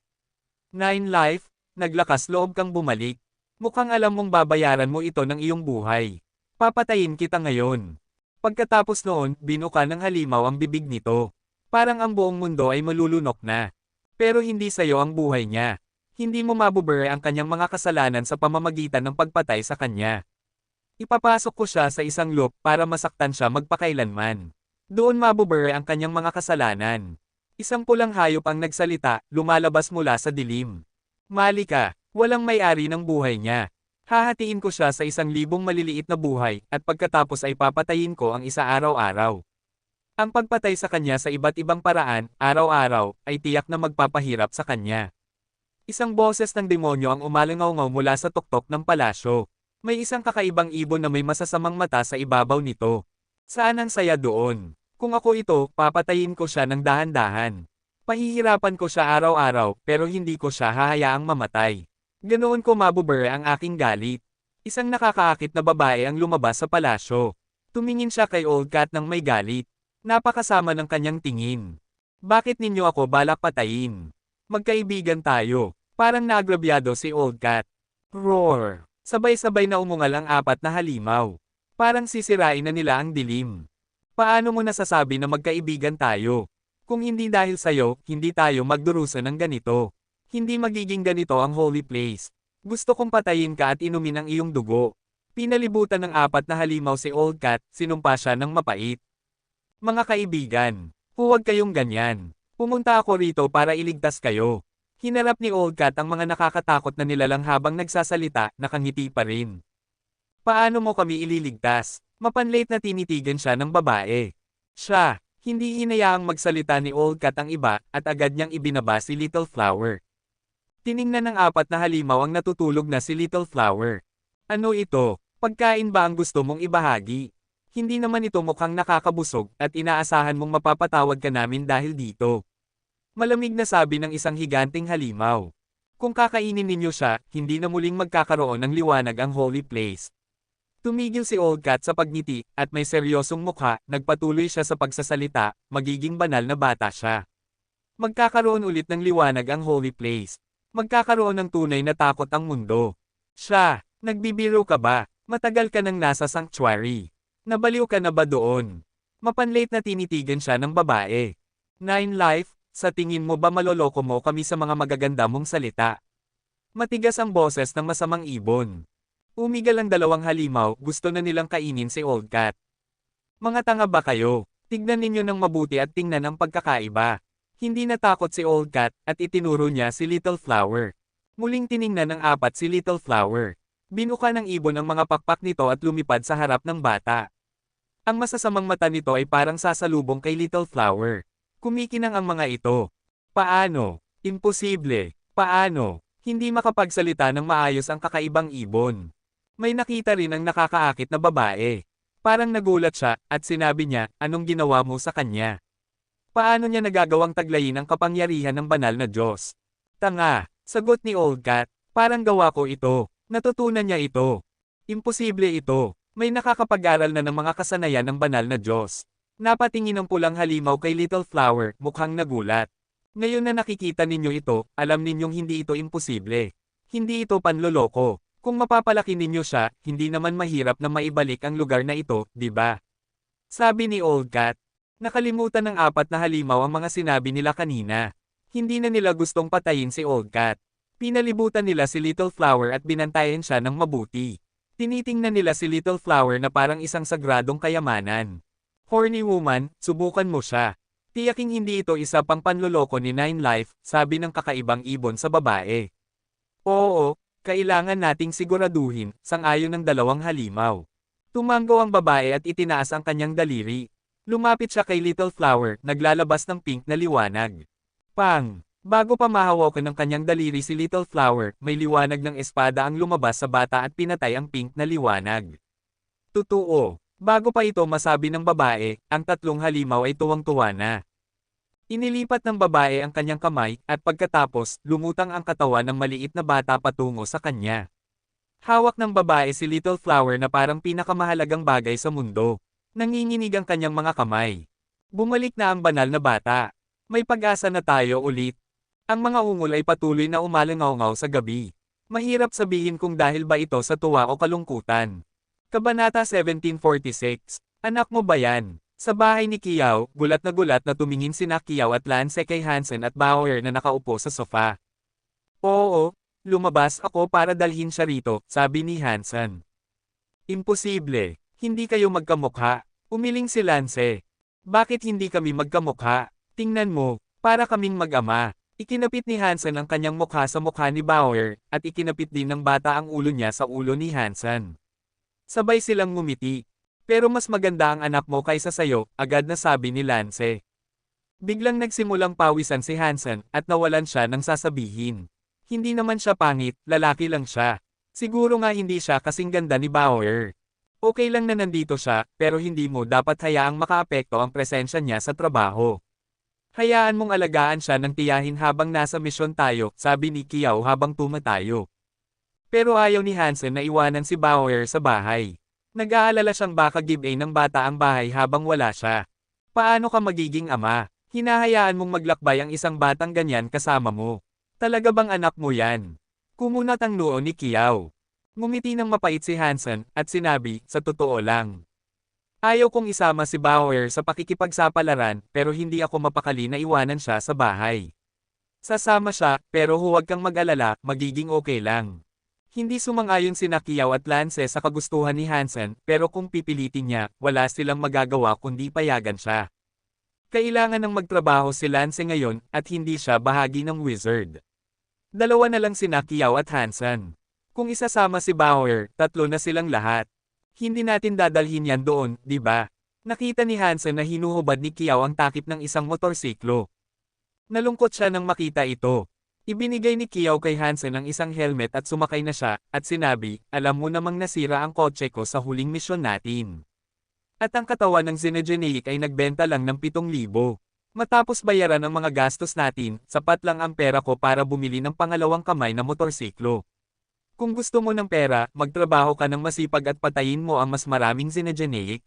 9 life, naglakas loob kang bumalik. Mukhang alam mong babayaran mo ito ng iyong buhay. Papatayin kita ngayon. Pagkatapos noon, binuka ng halimaw ang bibig nito. Parang ang buong mundo ay malulunok na. Pero hindi sayo ang buhay niya. Hindi mo mabubure ang kanyang mga kasalanan sa pamamagitan ng pagpatay sa kanya. Ipapasok ko siya sa isang loop para masaktan siya magpakailanman. Doon mabubure ang kanyang mga kasalanan. Isang pulang hayop ang nagsalita, lumalabas mula sa dilim. Mali ka, walang may-ari ng buhay niya. Hahatiin ko siya sa 1,000 maliliit na buhay, at pagkatapos ay papatayin ko ang isa araw-araw. Ang pagpatay sa kanya sa iba't ibang paraan, araw-araw, ay tiyak na magpapahirap sa kanya. Isang boses ng demonyo ang umalangaw-ngaw mula sa tuktok ng palasyo. May isang kakaibang ibon na may masasamang mata sa ibabaw nito. Saan ang saya doon? Kung ako ito, papatayin ko siya ng dahan-dahan. Pahihirapan ko siya araw-araw, pero hindi ko siya hahayaang mamatay. Ganoon ko mabubure ang aking galit. Isang nakakaakit na babae ang lumabas sa palasyo. Tumingin siya kay Old Cat ng may galit. Napakasama ng kanyang tingin. Bakit ninyo ako balak patayin? Magkaibigan tayo. Parang naagrabyado si Old Cat. Roar! Sabay-sabay na umungal ang 4 na halimaw. Parang sisirain na nila ang dilim. Paano mo nasasabi na magkaibigan tayo? Kung hindi dahil sa'yo, hindi tayo magdurusa ng ganito. Hindi magiging ganito ang holy place. Gusto kong patayin ka at inumin ang iyong dugo. Pinalibutan ng 4 na halimaw si Old Cat, sinumpa siya ng mapait. Mga kaibigan, huwag kayong ganyan. Pumunta ako rito para iligtas kayo. Hinarap ni Old Cat ang mga nakakatakot na nilalang habang nagsasalita, nakangiti pa rin. Paano mo kami ililigtas? Mapanlate na tinitigan siya ng babae. Siya, hindi hinayaang magsalita ni Old Cat ang iba, at agad niyang ibinaba si Little Flower. Tiningnan ng apat na halimaw ang natutulog na si Little Flower. Ano ito? Pagkain ba ang gusto mong ibahagi? Hindi naman ito mukhang nakakabusog, at inaasahan mong mapapatawad ka namin dahil dito. Malamig na sabi ng isang higanting halimaw. Kung kakainin ninyo siya, hindi na muling magkakaroon ng liwanag ang holy place. Tumigil si Old Cat sa pagngiti, at may seryosong mukha, nagpatuloy siya sa pagsasalita, magiging banal na bata siya. Magkakaroon ulit ng liwanag ang holy place. Magkakaroon ng tunay na takot ang mundo. Siya, nagbibiro ka ba? Matagal ka nang nasa sanctuary. Nabaliw ka na ba doon? Mapanlate na tinitigan siya ng babae. 9 Life, sa tingin mo ba maloloko mo kami sa mga magaganda mong salita? Matigas ang boses ng masamang ibon. Umigal ang dalawang halimaw, gusto na nilang kainin si Old Cat. Mga tanga ba kayo? Tignan ninyo ng mabuti at tingnan ang pagkakaiba. Hindi natakot si Old Cat, at itinuro niya si Little Flower. Muling tiningnan ng apat si Little Flower. Binuka ng ibon ang mga pakpak nito at lumipad sa harap ng bata. Ang masasamang mata nito ay parang sasalubong kay Little Flower. Kumikinang ang mga ito. Paano? Imposible. Paano? Hindi makapagsalita ng maayos ang kakaibang ibon. May nakita rin ang nakakaakit na babae. Parang nagulat siya, at sinabi niya, anong ginawa mo sa kanya? Paano niya nagagawang taglayin ang kapangyarihan ng banal na Diyos? Tanga, sagot ni Old Cat, parang gawa ko ito. Natutunan niya ito. Imposible ito. May nakakapag-aral na ng mga kasanayan ng banal na Diyos. Napatingin ang pulang halimaw kay Little Flower, mukhang nagulat. Ngayon na nakikita ninyo ito, alam ninyong hindi ito imposible. Hindi ito panloloko. Kung mapapalaki ninyo siya, hindi naman mahirap na maibalik ang lugar na ito, di ba? Sabi ni Old Cat. Nakalimutan ng apat na halimaw ang mga sinabi nila kanina. Hindi na nila gustong patayin si Old Cat. Pinalibutan nila si Little Flower at binantayan siya ng mabuti. Tinitingnan nila si Little Flower na parang isang sagradong kayamanan. Horny woman, subukan mo siya. Tiyaking hindi ito isa pang panloloko ni 9 Life, sabi ng kakaibang ibon sa babae. Oo, kailangan nating siguraduhin, sang-ayon ng dalawang halimaw. Tumango ang babae at itinaas ang kanyang daliri. Lumapit siya kay Little Flower, naglalabas ng pink na liwanag. Pang! Bago pa mahawakan ng kanyang daliri si Little Flower, may liwanag ng espada ang lumabas sa bata at pinatay ang pink na liwanag. Totoo. Bago pa ito masabi ng babae, ang tatlong halimaw ay tuwang-tuwa na. Inilipat ng babae ang kanyang kamay, at pagkatapos, lumutang ang katawan ng maliit na bata patungo sa kanya. Hawak ng babae si Little Flower na parang pinakamahalagang bagay sa mundo. Nanginginig ang kanyang mga kamay. Bumalik na ang banal na bata. May pag-asa na tayo ulit. Ang mga ungol ay patuloy na umalangaw-ngaw sa gabi. Mahirap sabihin kung dahil ba ito sa tuwa o kalungkutan. Kabanata 1746. Anak mo ba yan? Sa bahay ni Kiyaw, gulat na tumingin sina Kiyaw at Lance kay Hansen at Bauer na nakaupo sa sofa. Oo, lumabas ako para dalhin siya rito, sabi ni Hansen. Imposible, hindi kayo magkamukha. Umiling si Lance. Bakit hindi kami magkamukha? Tingnan mo, para kaming mag-ama. Ikinapit ni Hansen ang kanyang mukha sa mukha ni Bauer, at ikinapit din ng bata ang ulo niya sa ulo ni Hansen. Sabay silang ngumiti. Pero mas maganda ang anak mo kaysa sayo, agad na sabi ni Lance. Biglang nagsimulang pawisan si Hansen, at nawalan siya ng sasabihin. Hindi naman siya pangit, lalaki lang siya. Siguro nga hindi siya kasing ganda ni Bauer. Okay lang na nandito siya, pero hindi mo dapat hayaang makaapekto ang presensya niya sa trabaho. Hayaan mong alagaan siya ng tiyahin habang nasa misyon tayo, sabi ni Kiyaw habang tumatayo. Pero ayaw ni Hansen na iwanan si Bauer sa bahay. Nag-aalala siyang baka give-away ng bata ang bahay habang wala siya. Paano ka magiging ama? Hinahayaan mong maglakbay ang isang batang ganyan kasama mo. Talaga bang anak mo yan? Kumunat ang noo ni Kiyaw. Ngumiti ng mapait si Hansen, at sinabi, sa totoo lang. Ayaw kong isama si Bauer sa pakikipagsapalaran, pero hindi ako mapakali na iwanan siya sa bahay. Sasama siya, pero huwag kang mag-alala, magiging okay lang. Hindi sumang-ayon sina Kiyaw at Lance sa kagustuhan ni Hansen, pero kung pipilitin niya, wala silang magagawa kundi payagan siya. Kailangan ng magtrabaho si Lance ngayon, at hindi siya bahagi ng wizard. Dalawa na lang sina Kiyaw at Hansen. Kung isasama si Bauer, tatlo na silang lahat. Hindi natin dadalhin yan doon, di ba? Nakita ni Hansen na hinuhubad ni Kiao ang takip ng isang motorsiklo. Nalungkot siya nang makita ito. Ibinigay ni Kiao kay Hansen ang isang helmet at sumakay na siya, at sinabi, alam mo namang nasira ang kotse ko sa huling misyon natin. At ang katawan ng Zinejenic ay nagbenta lang ng 7,000. Matapos bayaran ang mga gastos natin, sapat lang ang pera ko para bumili ng pangalawang kamay na motorsiklo. Kung gusto mo ng pera, magtrabaho ka ng masipag at patayin mo ang mas maraming Zinejenic.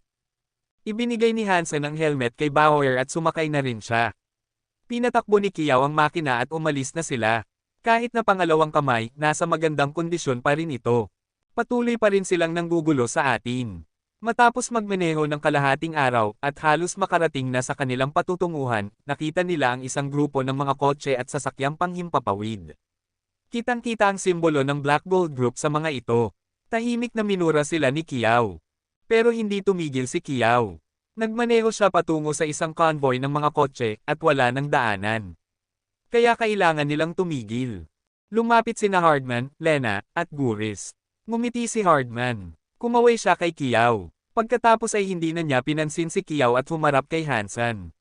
Ibinigay ni Hansen ang helmet kay Bauer at sumakay na rin siya. Pinatakbo ni Kiao ang makina at umalis na sila. Kahit na pangalawang kamay, nasa magandang kondisyon pa rin ito. Patuloy pa rin silang nanggugulo sa atin. Matapos magmaneho ng kalahating araw at halos makarating na sa kanilang patutunguhan, nakita nila ang isang grupo ng mga kotse at sasakyang panghimpapawid. Kitang-kita ang simbolo ng Black Gold Group sa mga ito. Tahimik na minura sila ni Kiao. Pero hindi tumigil si Kiao. Nagmaneho siya patungo sa isang convoy ng mga kotse at wala ng daanan. Kaya kailangan nilang tumigil. Lumapit sina Hardman, Lena, at Guris. Ngumiti si Hardman. Kumaway siya kay Kiao. Pagkatapos ay hindi na niya pinansin si Kiao at humarap kay Hansen.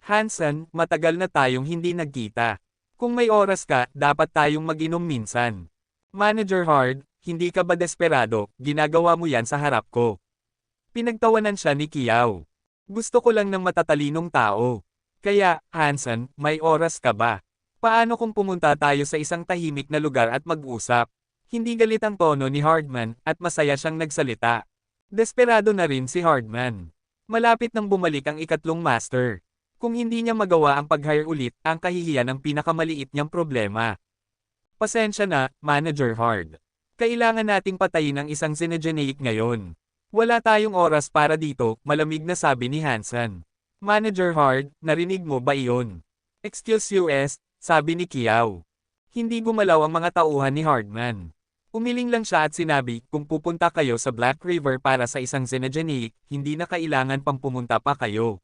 Hansen, matagal na tayong hindi nagkita. Kung may oras ka, dapat tayong mag-inom minsan. Manager Hard, hindi ka ba desperado, ginagawa mo yan sa harap ko. Pinagtawanan siya ni Kiao. Gusto ko lang ng matatalinong tao. Kaya, Hansen, may oras ka ba? Paano kung pumunta tayo sa isang tahimik na lugar at mag-usap? Hindi galit ang tono ni Hardman, at masaya siyang nagsalita. Desperado na rin si Hardman. Malapit nang bumalik ang ikatlong master. Kung hindi niya magawa ang pag-hire ulit, ang kahihiyan ang pinakamaliit niyang problema. Pasensya na, Manager Hard. Kailangan nating patayin ang isang Zinejenic ngayon. Wala tayong oras para dito, malamig na sabi ni Hansen. Manager Hard, narinig mo ba iyon? Excuse us, sabi ni Kiao. Hindi gumalaw ang mga tauhan ni Hardman. Umiling lang siya at sinabi, kung pupunta kayo sa Black River para sa isang Zinejenic, hindi na kailangan pang pumunta pa kayo.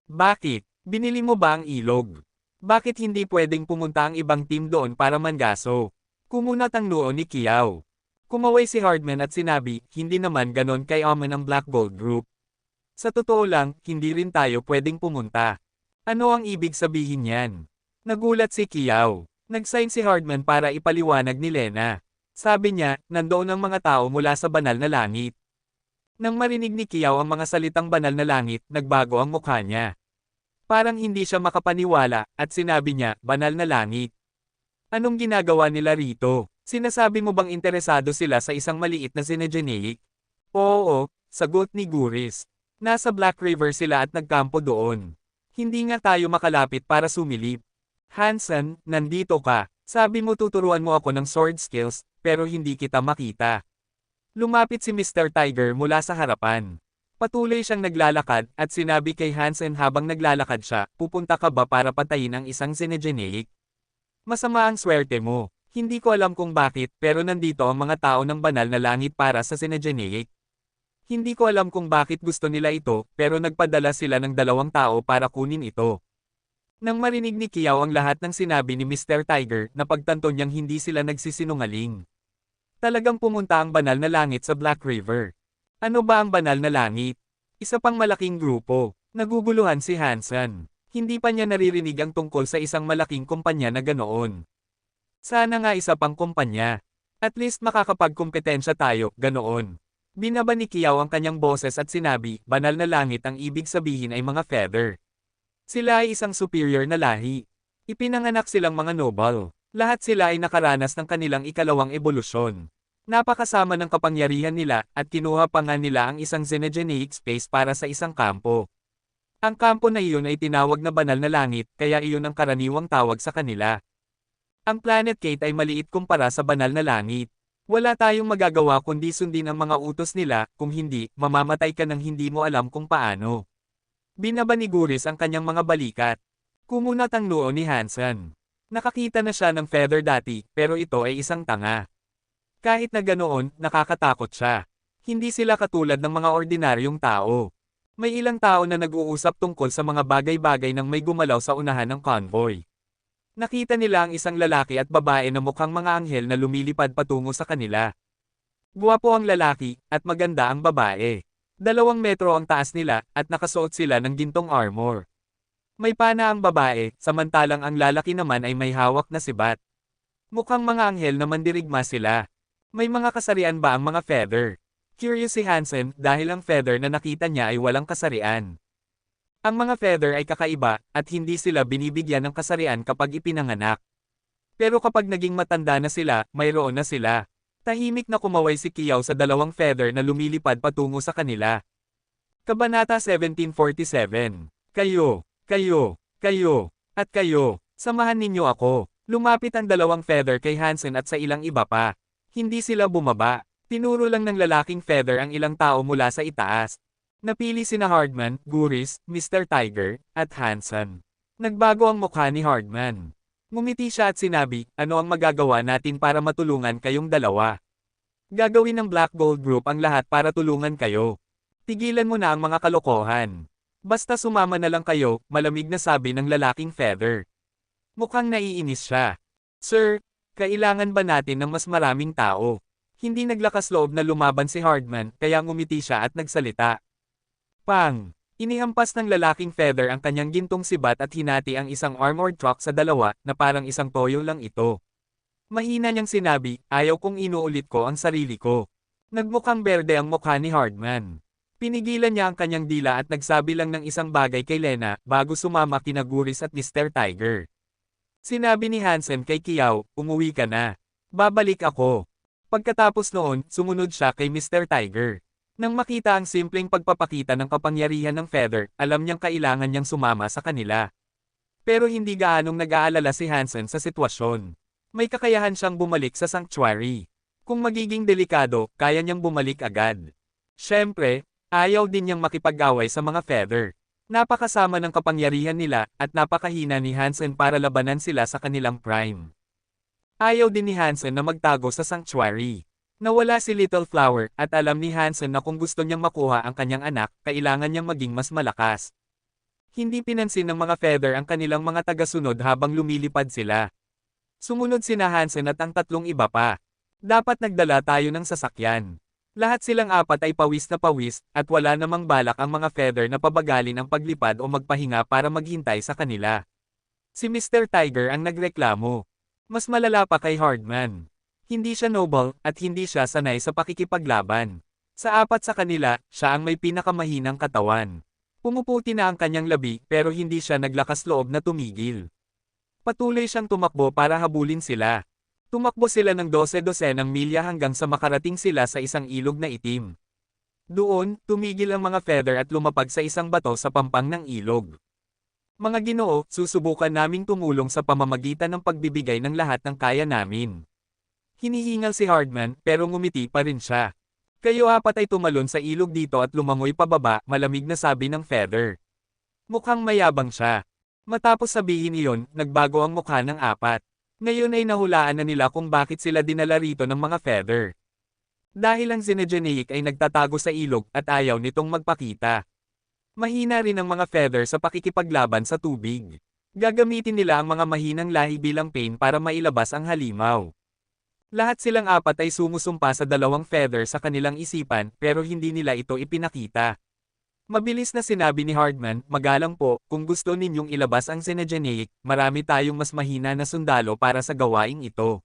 Bakit? Binili mo ba ang ilog? Bakit hindi pwedeng pumunta ang ibang team doon para mangaso? Kumunat ang noo ni Kiao. Kumaway si Hardman at sinabi, hindi naman ganon kay Omen ang Black Gold Group. Sa totoo lang, hindi rin tayo pwedeng pumunta. Ano ang ibig sabihin yan? Nagulat si Kiao. Nag-sign si Hardman para ipaliwanag ni Lena. Sabi niya, nandoon ang mga tao mula sa banal na langit. Nang marinig ni Kiao ang mga salitang banal na langit, nagbago ang mukha niya. Parang hindi siya makapaniwala, at sinabi niya, banal na langit. Anong ginagawa nila rito? Sinasabi mo bang interesado sila sa isang maliit na Zinejenic? Oo, sagot ni Guris. Nasa Black River sila at nagkampo doon. Hindi nga tayo makalapit para sumilip. Hansen, nandito ka. Sabi mo tuturuan mo ako ng sword skills, pero hindi kita makita. Lumapit si Mr. Tiger mula sa harapan. Patuloy siyang naglalakad, at sinabi kay Hansen habang naglalakad siya, pupunta ka ba para patayin ang isang Zinejenic? Masama ang swerte mo. Hindi ko alam kung bakit, pero nandito ang mga tao ng banal na langit para sa Zinejenic. Hindi ko alam kung bakit gusto nila ito, pero nagpadala sila ng 2 tao para kunin ito. Nang marinig ni Kiao ang lahat ng sinabi ni Mr. Tiger, napagtanto niyang hindi sila nagsisinungaling. Talagang pumunta ang banal na langit sa Black River. Ano ba ang banal na langit? Isa pang malaking grupo. Naguguluhan si Hansen. Hindi pa niya naririnig ang tungkol sa isang malaking kumpanya na ganoon. Sana nga isa pang kumpanya. At least makakapagkompetensya tayo, ganoon. Binaba ni Kiao ang kanyang boses at sinabi, banal na langit ang ibig sabihin ay mga feather. Sila ay isang superior na lahi. Ipinanganak silang mga noble. Lahat sila ay nakaranas ng kanilang ikalawang ebolusyon. Napakasama ng kapangyarihan nila, at kinuha pa nga nila ang isang Zinejenic space para sa isang kampo. Ang kampo na iyon ay tinawag na banal na langit, kaya iyon ang karaniwang tawag sa kanila. Ang Planet Kate ay maliit kumpara sa banal na langit. Wala tayong magagawa kundi sundin ang mga utos nila, kung hindi, mamamatay ka nang hindi mo alam kung paano. Binaba ni Guris ang kanyang mga balikat. Kumunat ang noo ni Hansen. Nakakita na siya ng feather dati, pero ito ay isang tanga. Kahit na ganoon, nakakatakot siya. Hindi sila katulad ng mga ordinaryong tao. May ilang tao na nag-uusap tungkol sa mga bagay-bagay nang may gumalaw sa unahan ng convoy. Nakita nila ang isang lalaki at babae na mukhang mga anghel na lumilipad patungo sa kanila. Guwapo ang lalaki, at maganda ang babae. 2 metro ang taas nila, at nakasuot sila ng gintong armor. May pana ang babae, samantalang ang lalaki naman ay may hawak na sibat. Mukhang mga anghel na mandirigma sila. May mga kasarian ba ang mga feather? Curious si Hansen dahil ang feather na nakita niya ay walang kasarian. Ang mga feather ay kakaiba, at hindi sila binibigyan ng kasarian kapag ipinanganak. Pero kapag naging matanda na sila, mayroon na sila. Tahimik na kumaway si Kiyaw sa 2 feather na lumilipad patungo sa kanila. Kabanata 1747. Kayo, at kayo, samahan ninyo ako. Lumapit ang 2 feather kay Hansen at sa ilang iba pa. Hindi sila bumaba. Tinuro lang ng lalaking feather ang ilang tao mula sa itaas. Napili sina Hardman, Guris, Mr. Tiger, at Hansen. Nagbago ang mukha ni Hardman. Ngumiti siya at sinabi, ano ang magagawa natin para matulungan kayong dalawa? Gagawin ng Black Gold Group ang lahat para tulungan kayo. Tigilan mo na ang mga kalokohan. Basta sumama na lang kayo, malamig na sabi ng lalaking feather. Mukhang naiinis siya. Sir, kailangan ba natin ng mas maraming tao? Hindi naglakas loob na lumaban si Hardman, kaya ngumiti siya at nagsalita. Pang! Inihampas ng lalaking feather ang kanyang gintong sibat at hinati ang isang armored truck sa 2 na parang isang toyo lang ito. Mahina niyang sinabi, ayaw kong inuulit ko ang sarili ko. Nagmukhang berde ang mukha ni Hardman. Pinigilan niya ang kanyang dila at nagsabi lang ng isang bagay kay Lena bago sumama kina Guris at Mr. Tiger. Sinabi ni Hansen kay Kiyaw, umuwi ka na. Babalik ako. Pagkatapos noon, sumunod siya kay Mr. Tiger. Nang makita ang simpleng pagpapakita ng kapangyarihan ng feather, alam niyang kailangan niyang sumama sa kanila. Pero hindi gaanong nag-aalala si Hansen sa sitwasyon. May kakayahan siyang bumalik sa sanctuary. Kung magiging delikado, kaya niyang bumalik agad. Siyempre, ayaw din niyang makipag-away sa mga feather. Napakasama ng kapangyarihan nila, at napakahina ni Hansen para labanan sila sa kanilang prime. Ayaw din ni Hansen na magtago sa sanctuary. Nawala si Little Flower, at alam ni Hansen na kung gusto niyang makuha ang kanyang anak, kailangan niyang maging mas malakas. Hindi pinansin ng mga feather ang kanilang mga tagasunod habang lumilipad sila. Sumunod sina Hansen at ang 3 iba pa. Dapat nagdala tayo ng sasakyan. Lahat silang 4 ay pawis na pawis, at wala namang balak ang mga feather na pabagalin ang paglipad o magpahinga para maghintay sa kanila. Si Mr. Tiger ang nagreklamo. Mas malala pa kay Hardman. Hindi siya noble, at hindi siya sanay sa pakikipaglaban. Sa 4 sa kanila, siya ang may pinakamahinang katawan. Pumuputi na ang kanyang labi, pero hindi siya naglakas loob na tumigil. Patuloy siyang tumakbo para habulin sila. Tumakbo sila ng 12-12 milya hanggang sa makarating sila sa isang ilog na itim. Doon, tumigil ang mga feather at lumapag sa isang bato sa pampang ng ilog. Mga Ginoo, susubukan naming tumulong sa pamamagitan ng pagbibigay ng lahat ng kaya namin. Hinihingal si Hardman, pero ngumiti pa rin siya. Kayo 4 ay tumalon sa ilog dito at lumangoy pababa, malamig na sabi ng feather. Mukhang mayabang siya. Matapos sabihin iyon, nagbago ang mukha ng 4. Ngayon ay nahulaan na nila kung bakit sila dinala rito ng mga feather. Dahil ang Xenogeneic ay nagtatago sa ilog at ayaw nitong magpakita. Mahina rin ang mga feather sa pakikipaglaban sa tubig. Gagamitin nila ang mga mahinang lahi bilang pain para mailabas ang halimaw. Lahat silang 4 ay sumusumpa sa 2 feather sa kanilang isipan, pero hindi nila ito ipinakita. Mabilis na sinabi ni Hardman, magalang po, kung gusto ninyong ilabas ang Xenogeneic, marami tayong mas mahina na sundalo para sa gawaing ito.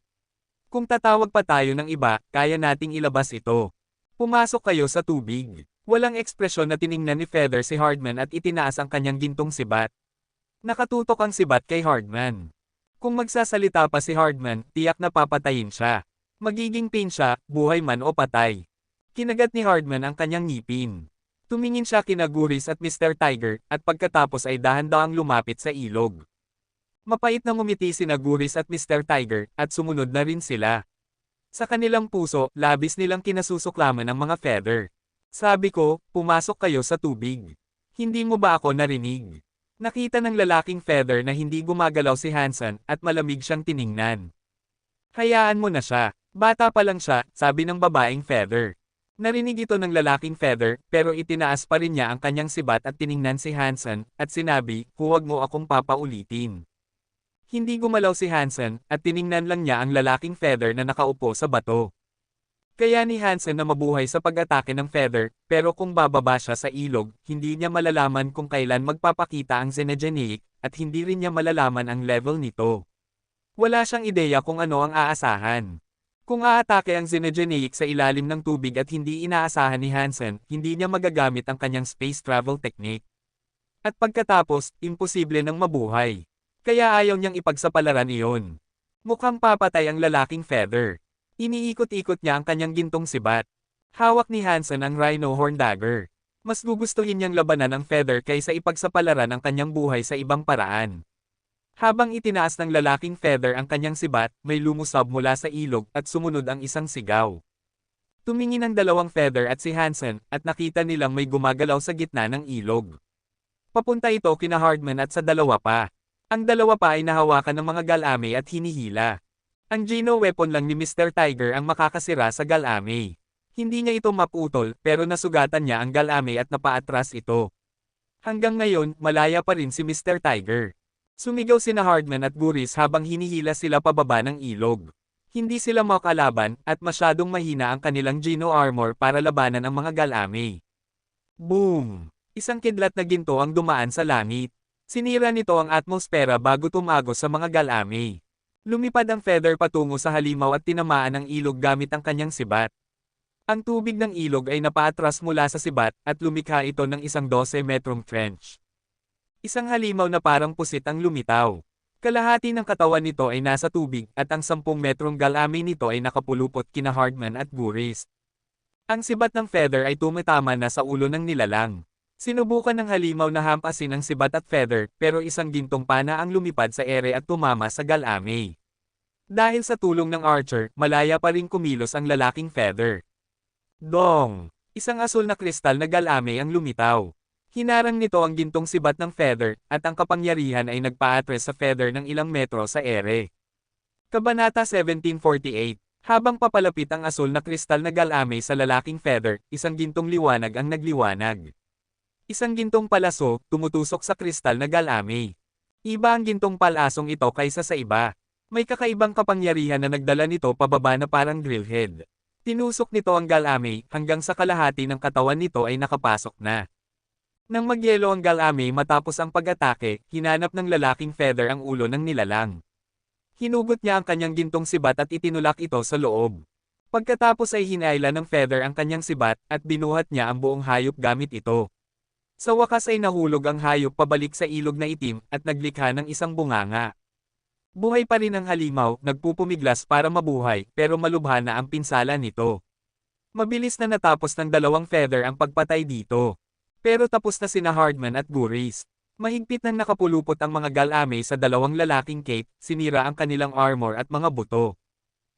Kung tatawag pa tayo ng iba, kaya nating ilabas ito. Pumasok kayo sa tubig. Walang ekspresyon na tiningnan ni Feather si Hardman at itinaas ang kanyang gintong sibat. Nakatutok ang sibat kay Hardman. Kung magsasalita pa si Hardman, tiyak na papatayin siya. Magiging pain siya, buhay man o patay. Kinagat ni Hardman ang kanyang ngipin. Tumingin siya kina Guris at Mr. Tiger, at pagkatapos ay dahan-dahang lumapit sa ilog. Mapait na ngumiti sina Guris at Mr. Tiger, at sumunod na rin sila. Sa kanilang puso, labis nilang kinasusuklaman ang mga feather. Sabi ko, pumasok kayo sa tubig. Hindi mo ba ako narinig? Nakita ng lalaking feather na hindi gumagalaw si Hansen, at malamig siyang tiningnan. Hayaan mo na siya. Bata pa lang siya, sabi ng babaeng feather. Narinig ito ng lalaking feather, pero itinaas pa rin niya ang kanyang sibat at tiningnan si Hansen, at sinabi, huwag mo akong papaulitin. Hindi gumalaw si Hansen, at tiningnan lang niya ang lalaking feather na nakaupo sa bato. Kaya ni Hansen na mabuhay sa pag-atake ng Feather, pero kung bababa siya sa ilog, hindi niya malalaman kung kailan magpapakita ang Zenegenic, at hindi rin niya malalaman ang level nito. Wala siyang ideya kung ano ang aasahan. Kung aatake ang Zenegenic sa ilalim ng tubig at hindi inaasahan ni Hansen, hindi niya magagamit ang kanyang space travel technique. At pagkatapos, imposible nang mabuhay. Kaya ayaw niyang ipagsapalaran iyon. Mukhang papatay ang lalaking Feather. Iniikot-ikot niya ang kanyang gintong sibat. Hawak ni Hansen ang Rhino Horn Dagger. Mas gugustuhin niyang labanan ang Feather kaysa ipagsapalaran ang kanyang buhay sa ibang paraan. Habang itinaas ng lalaking Feather ang kanyang sibat, may lumusab mula sa ilog at sumunod ang isang sigaw. Tumingin ang dalawang Feather at si Hansen at nakita nilang may gumagalaw sa gitna ng ilog. Papunta ito kina Hardman at sa dalawa pa. Ang dalawa pa ay nahawakan ng mga galame at hinihila. Ang Geno weapon lang ni Mr. Tiger ang makakasira sa galame. Hindi niya ito maputol pero nasugatan niya ang galame at napaatras ito. Hanggang ngayon, malaya pa rin si Mr. Tiger. Sumigaw sina Hardman at Guris habang hinihila sila pababa ng ilog. Hindi sila makalaban at masyadong mahina ang kanilang Geno armor para labanan ang mga galame. Boom! Isang kidlat na ginto ang dumaan sa langit. Sinira nito ang atmosfera bago tumagos sa mga galame. Lumipad ang Feather patungo sa halimaw at tinamaan ang ilog gamit ang kanyang sibat. Ang tubig ng ilog ay napaatras mula sa sibat at lumikha ito ng isang 12 metrong trench. Isang halimaw na parang pusit ang lumitaw. Kalahati ng katawan nito ay nasa tubig at ang 10 metrong galame nito ay nakapulupot kina Hardman at Guris. Ang sibat ng Feather ay tumatama na sa ulo ng nilalang. Sinubukan ng halimaw na hampasin ang sibat at Feather pero isang gintong pana ang lumipad sa ere at tumama sa galame. Dahil sa tulong ng archer, malaya pa rin kumilos ang lalaking Feather. Dong! Isang asul na kristal na galame ang lumitaw. Hinarang nito ang gintong sibat ng Feather at ang kapangyarihan ay nagpa-atras sa Feather ng ilang metro sa ere. Kabanata 1748. Habang papalapit ang asul na kristal na galame sa lalaking Feather, isang gintong liwanag ang nagliwanag. Isang gintong palaso, tumutusok sa kristal na galame. Iba ang gintong palasong ito kaysa sa iba. May kakaibang kapangyarihan na nagdala nito pababa na parang drillhead. Tinusok nito ang galame hanggang sa kalahati ng katawan nito ay nakapasok na. Nang magyelo ang galame matapos ang pag-atake, hinanap ng lalaking Feather ang ulo ng nilalang. Hinugot niya ang kanyang gintong sibat at itinulak ito sa loob. Pagkatapos ay hinayla ng Feather ang kanyang sibat at binuhat niya ang buong hayop gamit ito. Sa wakas ay nahulog ang hayop pabalik sa ilog na itim at naglikha ng isang bunganga. Buhay pa rin ang halimaw, nagpupumiglas para mabuhay pero malubha na ang pinsala nito. Mabilis na natapos ng dalawang Feather ang pagpatay dito. Pero tapos na sina Hardman at Guris. Mahigpit nang nakapulupot ang mga galame sa dalawang lalaking cape, sinira ang kanilang armor at mga buto.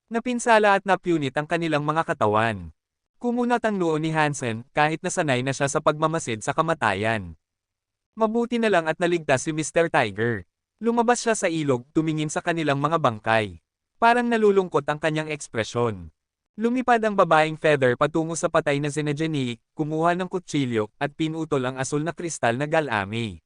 Napinsala at napunit ang kanilang mga katawan. Kumunat ang noo ni Hansen kahit nasanay na siya sa pagmamasid sa kamatayan. Mabuti na lang at naligtas si Mr. Tiger. Lumabas siya sa ilog, tumingin sa kanilang mga bangkay. Parang nalulungkot ang kanyang ekspresyon. Lumipad ang babaeng Feather patungo sa patay na Zenegenic, kumuha ng kutsilyo, at pinutol ang asul na kristal na galame.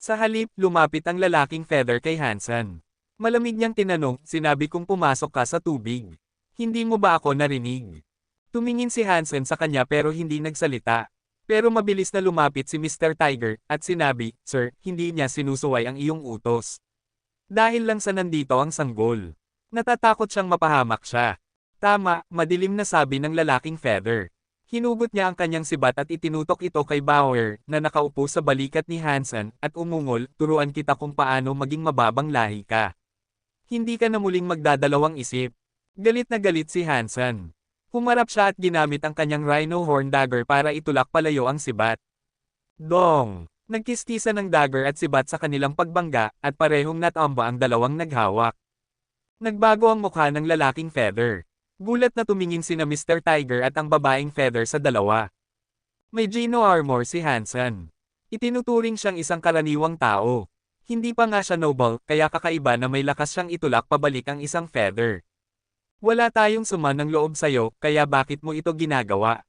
Sa halip, lumapit ang lalaking Feather kay Hansen. Malamig niyang tinanong, sinabi kong pumasok ka sa tubig. Hindi mo ba ako narinig? Tumingin si Hansen sa kanya pero hindi nagsalita. Pero mabilis na lumapit si Mr. Tiger, at sinabi, Sir, hindi niya sinusuway ang iyong utos. Dahil lang sa nandito ang sanggol. Natatakot siyang mapahamak siya. Tama, madilim na sabi ng lalaking Feather. Hinugot niya ang kanyang sibat at itinutok ito kay Bauer, na nakaupo sa balikat ni Hansen, at umungol, turuan kita kung paano maging mababang lahi ka. Hindi ka na muling magdadalawang isip. Galit na galit si Hansen. Humarap siya at ginamit ang kanyang Rhino Horn Dagger para itulak palayo ang sibat. Dong! Nagkistisan ng dagger at sibat sa kanilang pagbangga, at parehong natamba ang dalawang naghawak. Nagbago ang mukha ng lalaking Feather. Gulat na tumingin sina Mr. Tiger at ang babaeng Feather sa dalawa. May Geno armor si Hansen. Itinuturing siyang isang karaniwang tao. Hindi pa nga siya noble, kaya kakaiba na may lakas siyang itulak pabalik ang isang Feather. Wala tayong sama ng loob sa'yo, kaya bakit mo ito ginagawa?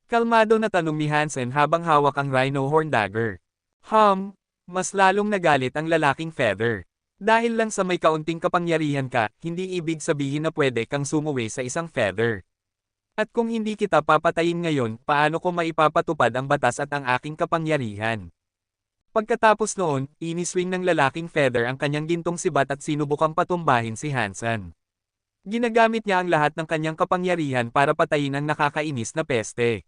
Kalmado na tanong ni Hansen habang hawak ang Rhino Horn Dagger. Mas lalong nagalit ang lalaking Feather. Dahil lang sa may kaunting kapangyarihan ka, hindi ibig sabihin na pwede kang sumuwi sa isang Feather. At kung hindi kita papatayin ngayon, paano ko maipapatupad ang batas at ang aking kapangyarihan? Pagkatapos noon, iniswing ng lalaking Feather ang kanyang gintong sibat at sinubukang patumbahin si Hansen. Ginagamit niya ang lahat ng kanyang kapangyarihan para patayin ang nakakainis na peste.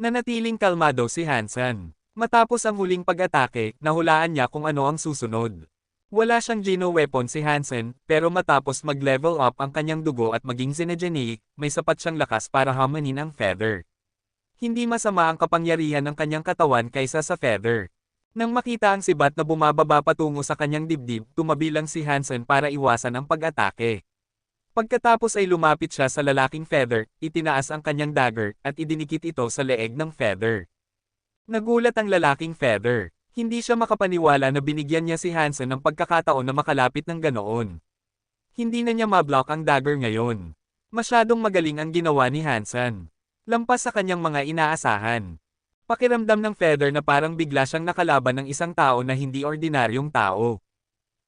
Nanatiling kalmado si Hansen. Matapos ang huling pag-atake, nahulaan niya kung ano ang susunod. Wala siyang Geno weapon si Hansen, pero matapos mag-level up ang kanyang dugo at maging Xenogeneic, may sapat siyang lakas para hamanin ang Feather. Hindi masama ang kapangyarihan ng kanyang katawan kaysa sa Feather. Nang makita ang sibat na bumababa patungo sa kanyang dibdib, tumabi lang si Hansen para iwasan ang pag-atake. Pagkatapos ay lumapit siya sa lalaking Feather, itinaas ang kanyang dagger, at idinikit ito sa leeg ng Feather. Nagulat ang lalaking Feather. Hindi siya makapaniwala na binigyan niya si Hansen ng pagkakataon na makalapit ng ganoon. Hindi na niya mablock ang dagger ngayon. Masyadong magaling ang ginawa ni Hansen. Lampas sa kanyang mga inaasahan. Pakiramdam ng Feather na parang bigla siyang nakalaban ng isang tao na hindi ordinaryong tao.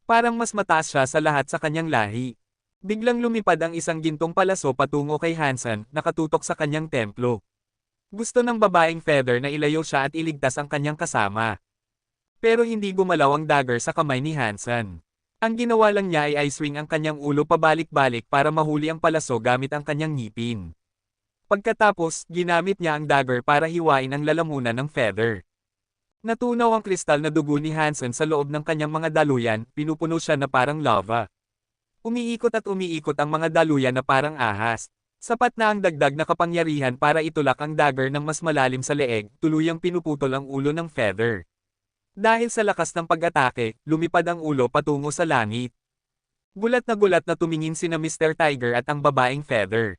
Parang mas mataas siya sa lahat sa kanyang lahi. Biglang lumipad ang isang gintong palaso patungo kay Hansen, nakatutok sa kanyang templo. Gusto ng babaeng Feather na ilayo siya at iligtas ang kanyang kasama. Pero hindi gumalaw ang dagger sa kamay ni Hansen. Ang ginawa lang niya ay i-swing ang kanyang ulo pabalik-balik para mahuli ang palaso gamit ang kanyang ngipin. Pagkatapos, ginamit niya ang dagger para hiwain ang lalamunan ng Feather. Natunaw ang kristal na dugo ni Hansen sa loob ng kanyang mga daluyan, pinupuno siya na parang lava. Umiikot at umiikot ang mga daluyan na parang ahas. Sapat na ang dagdag na kapangyarihan para itulak ang dagger ng mas malalim sa leeg, tuluyang pinuputol ang ulo ng Feather. Dahil sa lakas ng pag-atake, lumipad ang ulo patungo sa langit. Gulat na tumingin sina Mr. Tiger at ang babaeng Feather.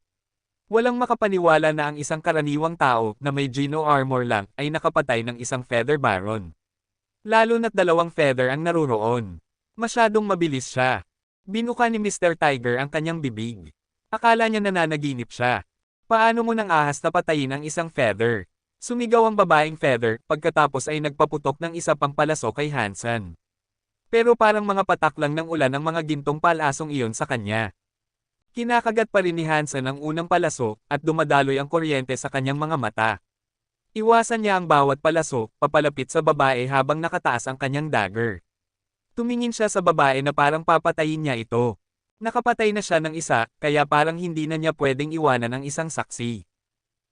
Walang makapaniwala na ang isang karaniwang tao na may Geno armor lang ay nakapatay ng isang Feather Baron. Lalo na't dalawang Feather ang naruroon. Masyadong mabilis siya. Binuka ni Mr. Tiger ang kanyang bibig. Akala niya nananaginip siya. Paano mo nang ahas na patayin ang isang Feather? Sumigaw ang babaeng Feather, pagkatapos ay nagpaputok ng isa pang palaso kay Hansen. Pero parang mga patak lang ng ulan ang mga gintong palasong iyon sa kanya. Kinakagat pa rin ni Hansen ang unang palaso, at dumadaloy ang kuryente sa kanyang mga mata. Iwasan niya ang bawat palaso, papalapit sa babae habang nakataas ang kanyang dagger. Tumingin siya sa babae na parang papatayin niya ito. Nakapatay na siya ng isa, kaya parang hindi na niya pwedeng iwanan ang isang saksi.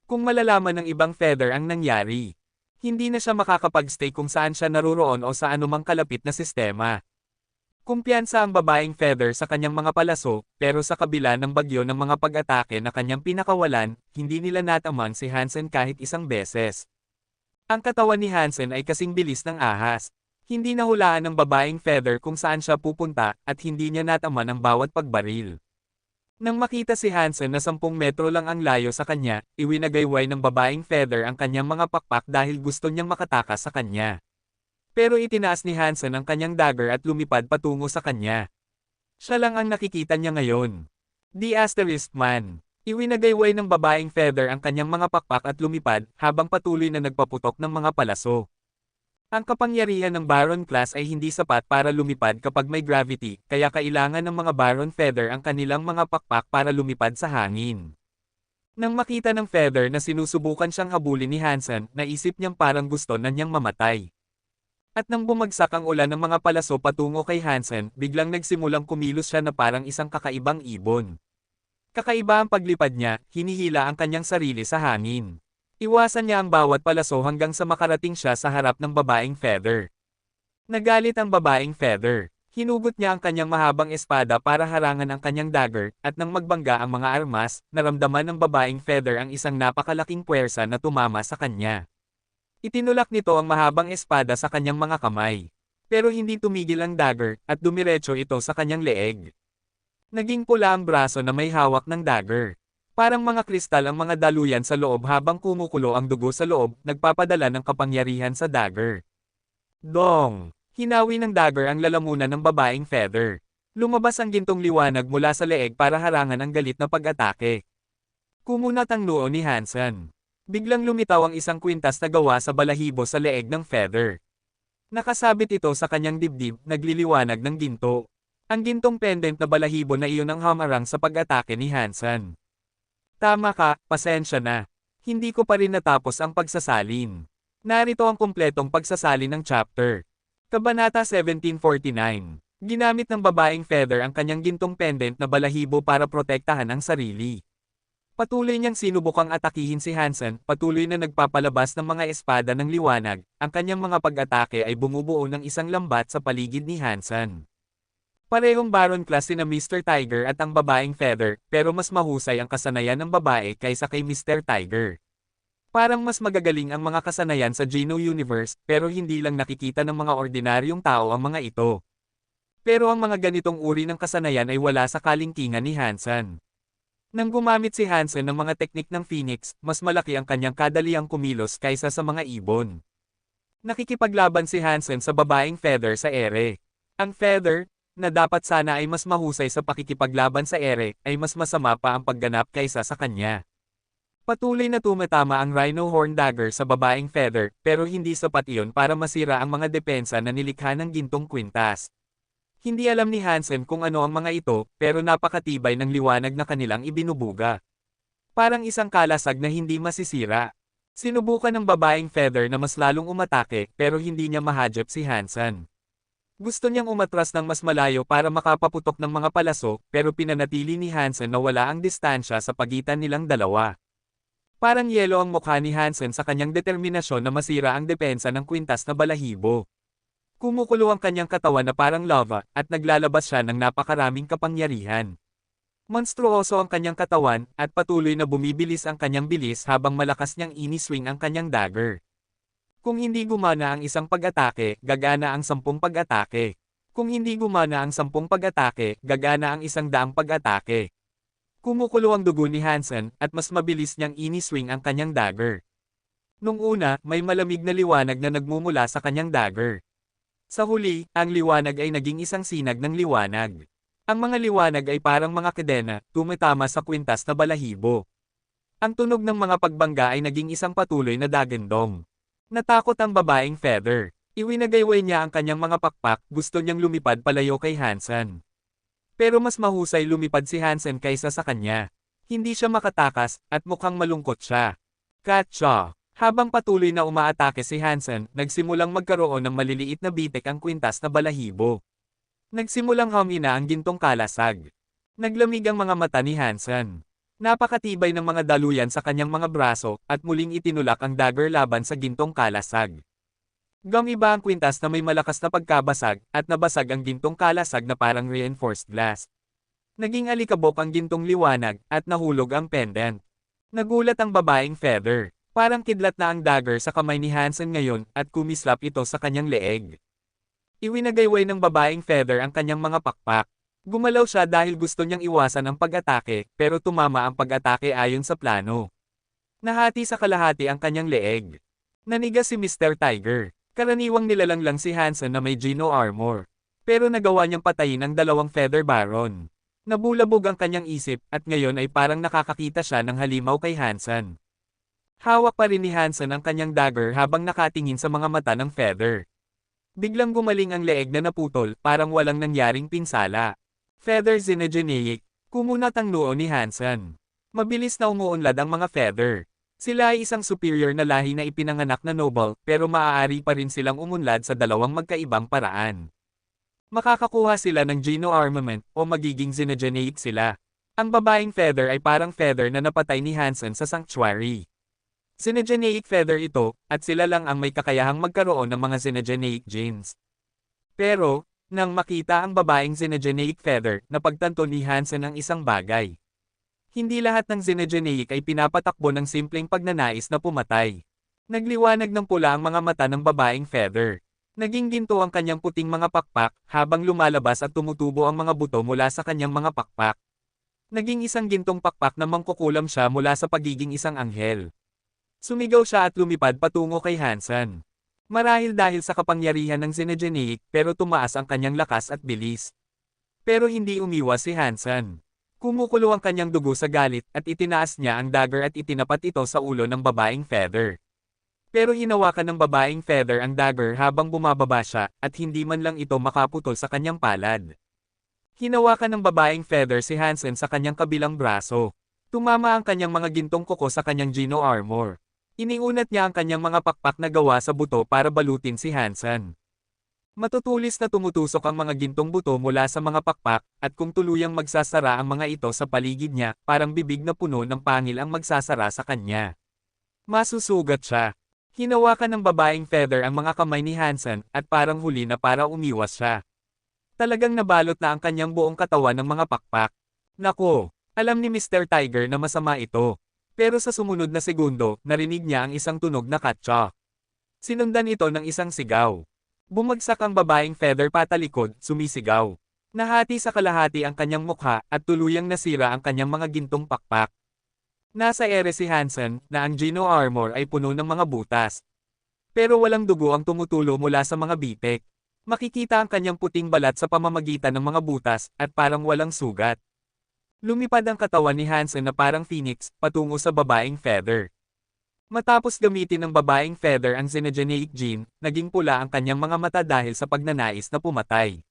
Kung malalaman ng ibang Feather ang nangyari, hindi na siya makakapag-stay kung saan siya naruroon o sa anumang kalapit na sistema. Kumpiyansa ang babaeng Feather sa kanyang mga palaso, pero sa kabila ng bagyo ng mga pag-atake na kanyang pinakawalan, hindi nila nataman si Hansen kahit isang beses. Ang katawan ni Hansen ay kasing bilis ng ahas. Hindi nahulaan ng babaeng Feather kung saan siya pupunta, at hindi niya nataman ang bawat pagbaril. Nang makita si Hansen na 10 metro lang ang layo sa kanya, iwinagayway ng babaeng Feather ang kanyang mga pakpak dahil gusto niyang makatakas sa kanya. Pero itinaas ni Hansen ang kanyang dagger at lumipad patungo sa kanya. Siya lang ang nakikita niya ngayon. The Asterisk Man. Iwinagayway ng babaeng Feather ang kanyang mga pakpak at lumipad, habang patuloy na nagpaputok ng mga palaso. Ang kapangyarihan ng Baron class ay hindi sapat para lumipad kapag may gravity, kaya kailangan ng mga Baron Feather ang kanilang mga pakpak para lumipad sa hangin. Nang makita ng Feather na sinusubukan siyang habulin ni Hansen, naisip niyang parang gusto na niyang mamatay. At nang bumagsak ang ulan ng mga palaso patungo kay Hansen, biglang nagsimulang kumilos siya na parang isang kakaibang ibon. Kakaiba ang paglipad niya, hinihila ang kanyang sarili sa hangin. Iwasan niya ang bawat palaso hanggang sa makarating siya sa harap ng babaeng Feather. Nagalit ang babaeng Feather. Hinugot niya ang kanyang mahabang espada para harangan ang kanyang dagger, at nang magbangga ang mga armas, naramdaman ng babaeng Feather ang isang napakalaking puwersa na tumama sa kanya. Itinulak nito ang mahabang espada sa kanyang mga kamay. Pero hindi tumigil ang dagger, at dumiretso ito sa kanyang leeg. Naging pula ang braso na may hawak ng dagger. Parang mga kristal ang mga daluyan sa loob habang kumukulo ang dugo sa loob, nagpapadala ng kapangyarihan sa dagger. Dong! Hinawi ng dagger ang lalamunan ng babaeng Feather. Lumabas ang gintong liwanag mula sa leeg para harangan ang galit na pag-atake. Kumunat ang noo ni Hansen. Biglang lumitaw ang isang kwintas na gawa sa balahibo sa leeg ng Feather. Nakasabit ito sa kanyang dibdib, nagliliwanag ng ginto. Ang gintong pendant na balahibo na iyon ang hamarang sa pag-atake ni Hansen. Tama ka, pasensya na. Hindi ko pa rin natapos ang pagsasalin. Narito ang kumpletong pagsasalin ng chapter. Kabanata 1749. Ginamit ng babaeng Feather ang kanyang gintong pendant na balahibo para protektahan ang sarili. Patuloy niyang sinubukang atakihin si Hansen, patuloy na nagpapalabas ng mga espada ng liwanag, ang kanyang mga pag-atake ay bumubuo ng isang lambat sa paligid ni Hansen. Parehong Baron class sina Mr. Tiger at ang babaeng Feather, pero mas mahusay ang kasanayan ng babae kaysa kay Mr. Tiger. Parang mas magagaling ang mga kasanayan sa Geno Universe, pero hindi lang nakikita ng mga ordinaryong tao ang mga ito. Pero ang mga ganitong uri ng kasanayan ay wala sa kalingkingan ni Hansen. Nang gumamit si Hansen ng mga teknik ng Phoenix, mas malaki ang kanyang kadaliang kumilos kaysa sa mga ibon. Nakikipaglaban si Hansen sa babaeng Feather sa ere. Ang Feather, na dapat sana ay mas mahusay sa pakikipaglaban sa ere, ay mas masama pa ang pagganap kaysa sa kanya. Patuloy na tumatama ang Rhino Horn Dagger sa babaeng Feather, pero hindi sapat iyon para masira ang mga depensa na nilikha ng gintong kwintas. Hindi alam ni Hansen kung ano ang mga ito, pero napakatibay ng liwanag na kanilang ibinubuga. Parang isang kalasag na hindi masisira. Sinubukan ng babaeng Feather na mas lalong umatake, pero hindi niya mahadjap si Hansen. Gusto niyang umatras ng mas malayo para makapaputok ng mga palaso, pero pinanatili ni Hansen na wala ang distansya sa pagitan nilang dalawa. Parang yelo ang mukha ni Hansen sa kanyang determinasyon na masira ang depensa ng kwintas na balahibo. Kumukulo ang kanyang katawan na parang lava, at naglalabas siya ng napakaraming kapangyarihan. Monstruoso ang kanyang katawan, at patuloy na bumibilis ang kanyang bilis habang malakas niyang ini-swing ang kanyang dagger. Kung hindi gumana ang isang pag-atake, gagana ang 10 pag-atake. Kung hindi gumana ang 10 pag-atake, gagana ang 100 pag-atake. Kumukulo ang dugo ni Hansen, at mas mabilis niyang ini-swing ang kanyang dagger. Nung una, may malamig na liwanag na nagmumula sa kanyang dagger. Sa huli, ang liwanag ay naging isang sinag ng liwanag. Ang mga liwanag ay parang mga kadena, tumatama sa kwintas na balahibo. Ang tunog ng mga pagbangga ay naging isang patuloy na dagandong. Natakot ang babaeng Feather. Iwinagayway niya ang kanyang mga pakpak, gusto niyang lumipad palayo kay Hansen. Pero mas mahusay lumipad si Hansen kaysa sa kanya. Hindi siya makatakas, at mukhang malungkot siya. Katsa! Habang patuloy na umaatake si Hansen, nagsimulang magkaroon ng maliliit na bitek ang kwintas na balahibo. Nagsimulang humina ang gintong kalasag. Naglamig ang mga mata ni Hansen. Napakatibay ng mga daluyan sa kanyang mga braso, at muling itinulak ang dagger laban sa gintong kalasag. Gumiba ang kwintas na may malakas na pagkabasag, at nabasag ang gintong kalasag na parang reinforced glass. Naging alikabok ang gintong liwanag, at nahulog ang pendant. Nagulat ang babaeng Feather. Parang kidlat na ang dagger sa kamay ni Hansen ngayon, at kumislap ito sa kanyang leeg. Iwinagayway ng babaeng Feather ang kanyang mga pakpak. Gumalaw siya dahil gusto niyang iwasan ang pag-atake, pero tumama ang pag-atake ayon sa plano. Nahati sa kalahati ang kanyang leeg. Nanigas si Mr. Tiger. Karaniwang nilalang lang si Hansen na may Geno armor. Pero nagawa niyang patayin ang dalawang Feather Baron. Nabulabog ang kanyang isip, at ngayon ay parang nakakakita siya ng halimaw kay Hansen. Hawak pa rin ni Hansen ang kanyang dagger habang nakatingin sa mga mata ng Feather. Biglang gumaling ang leeg na naputol, parang walang nangyaring pinsala. Feather Xenogeneic. Kumunat ang noo ni Hansen. Mabilis na umuunlad ang mga Feather. Sila ay isang superior na lahi na ipinanganak na noble, pero maaari pa rin silang umunlad sa dalawang magkaibang paraan. Makakakuha sila ng Geno armament, o magiging Xenogeneic sila. Ang babaeng Feather ay parang Feather na napatay ni Hansen sa sanctuary. Xenogeneic Feather ito, at sila lang ang may kakayahang magkaroon ng mga Xenogeneic genes. Pero, nang makita ang babaeng Xenogeneic Feather, napagtanto ni Hansen ang isang bagay. Hindi lahat ng Xenogeneic ay pinapatakbo ng simpleng pagnanais na pumatay. Nagliwanag ng pula ang mga mata ng babaeng Feather. Naging ginto ang kanyang puting mga pakpak, habang lumalabas at tumutubo ang mga buto mula sa kanyang mga pakpak. Naging isang gintong pakpak na mangkukulam siya mula sa pagiging isang anghel. Sumigaw siya at lumipad patungo kay Hansen. Marahil dahil sa kapangyarihan ng Xenogeneic, pero tumaas ang kanyang lakas at bilis. Pero hindi umiwas si Hansen. Kumukulo ang kanyang dugo sa galit, at itinaas niya ang dagger at itinapat ito sa ulo ng babaeng Feather. Pero hinawakan ng babaeng Feather ang dagger habang bumababa siya, at hindi man lang ito makaputol sa kanyang palad. Hinawakan ng babaeng Feather si Hansen sa kanyang kabilang braso. Tumama ang kanyang mga gintong kuko sa kanyang Gino armor. Iniunat niya ang kanyang mga pakpak na gawa sa buto para balutin si Hansen. Matutulis na tumutusok ang mga gintong buto mula sa mga pakpak, at kung tuluyang magsasara ang mga ito sa paligid niya, parang bibig na puno ng pangil ang magsasara sa kanya. Masusugat siya. Hinawakan ng babaeng Feather ang mga kamay ni Hansen, at parang huli na para umiwas siya. Talagang nabalot na ang kanyang buong katawan ng mga pakpak. Nako! Alam ni Mr. Tiger na masama ito. Pero sa sumunod na segundo, narinig niya ang isang tunog na katsa. Sinundan ito ng isang sigaw. Bumagsak ang babaeng Feather patalikod, sumisigaw. Nahati sa kalahati ang kanyang mukha at tuluyang nasira ang kanyang mga gintong pakpak. Nasa ere si Hansen na ang Gino armor ay puno ng mga butas. Pero walang dugo ang tumutulo mula sa mga bitek. Makikita ang kanyang puting balat sa pamamagitan ng mga butas at parang walang sugat. Lumipad ang katawan ni Hansen na parang phoenix, patungo sa babaeng Feather. Matapos gamitin ng babaeng Feather ang xenogeneic gene, naging pula ang kanyang mga mata dahil sa pagnanais na pumatay.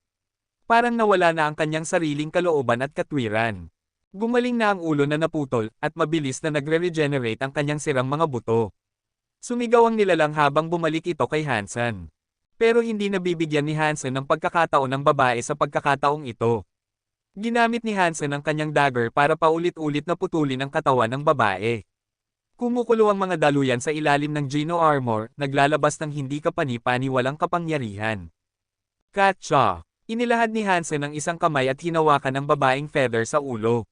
Parang nawala na ang kanyang sariling kalooban at katwiran. Gumaling na ang ulo na naputol, at mabilis na nagre-regenerate ang kanyang sirang mga buto. Sumigaw ang nilalang habang bumalik ito kay Hansen. Pero hindi nabibigyan ni Hansen ng pagkakataon ng babae sa pagkakataong ito. Ginamit ni Hansen ang kanyang dagger para paulit-ulit na putulin ang katawan ng babae. Kumukulo ang mga daluyan sa ilalim ng Gino armor, naglalabas ng hindi kapani-paniwalang kapangyarihan. Katsa! Inilahad ni Hansen ang isang kamay at hinawakan ang babaeng Feather sa ulo.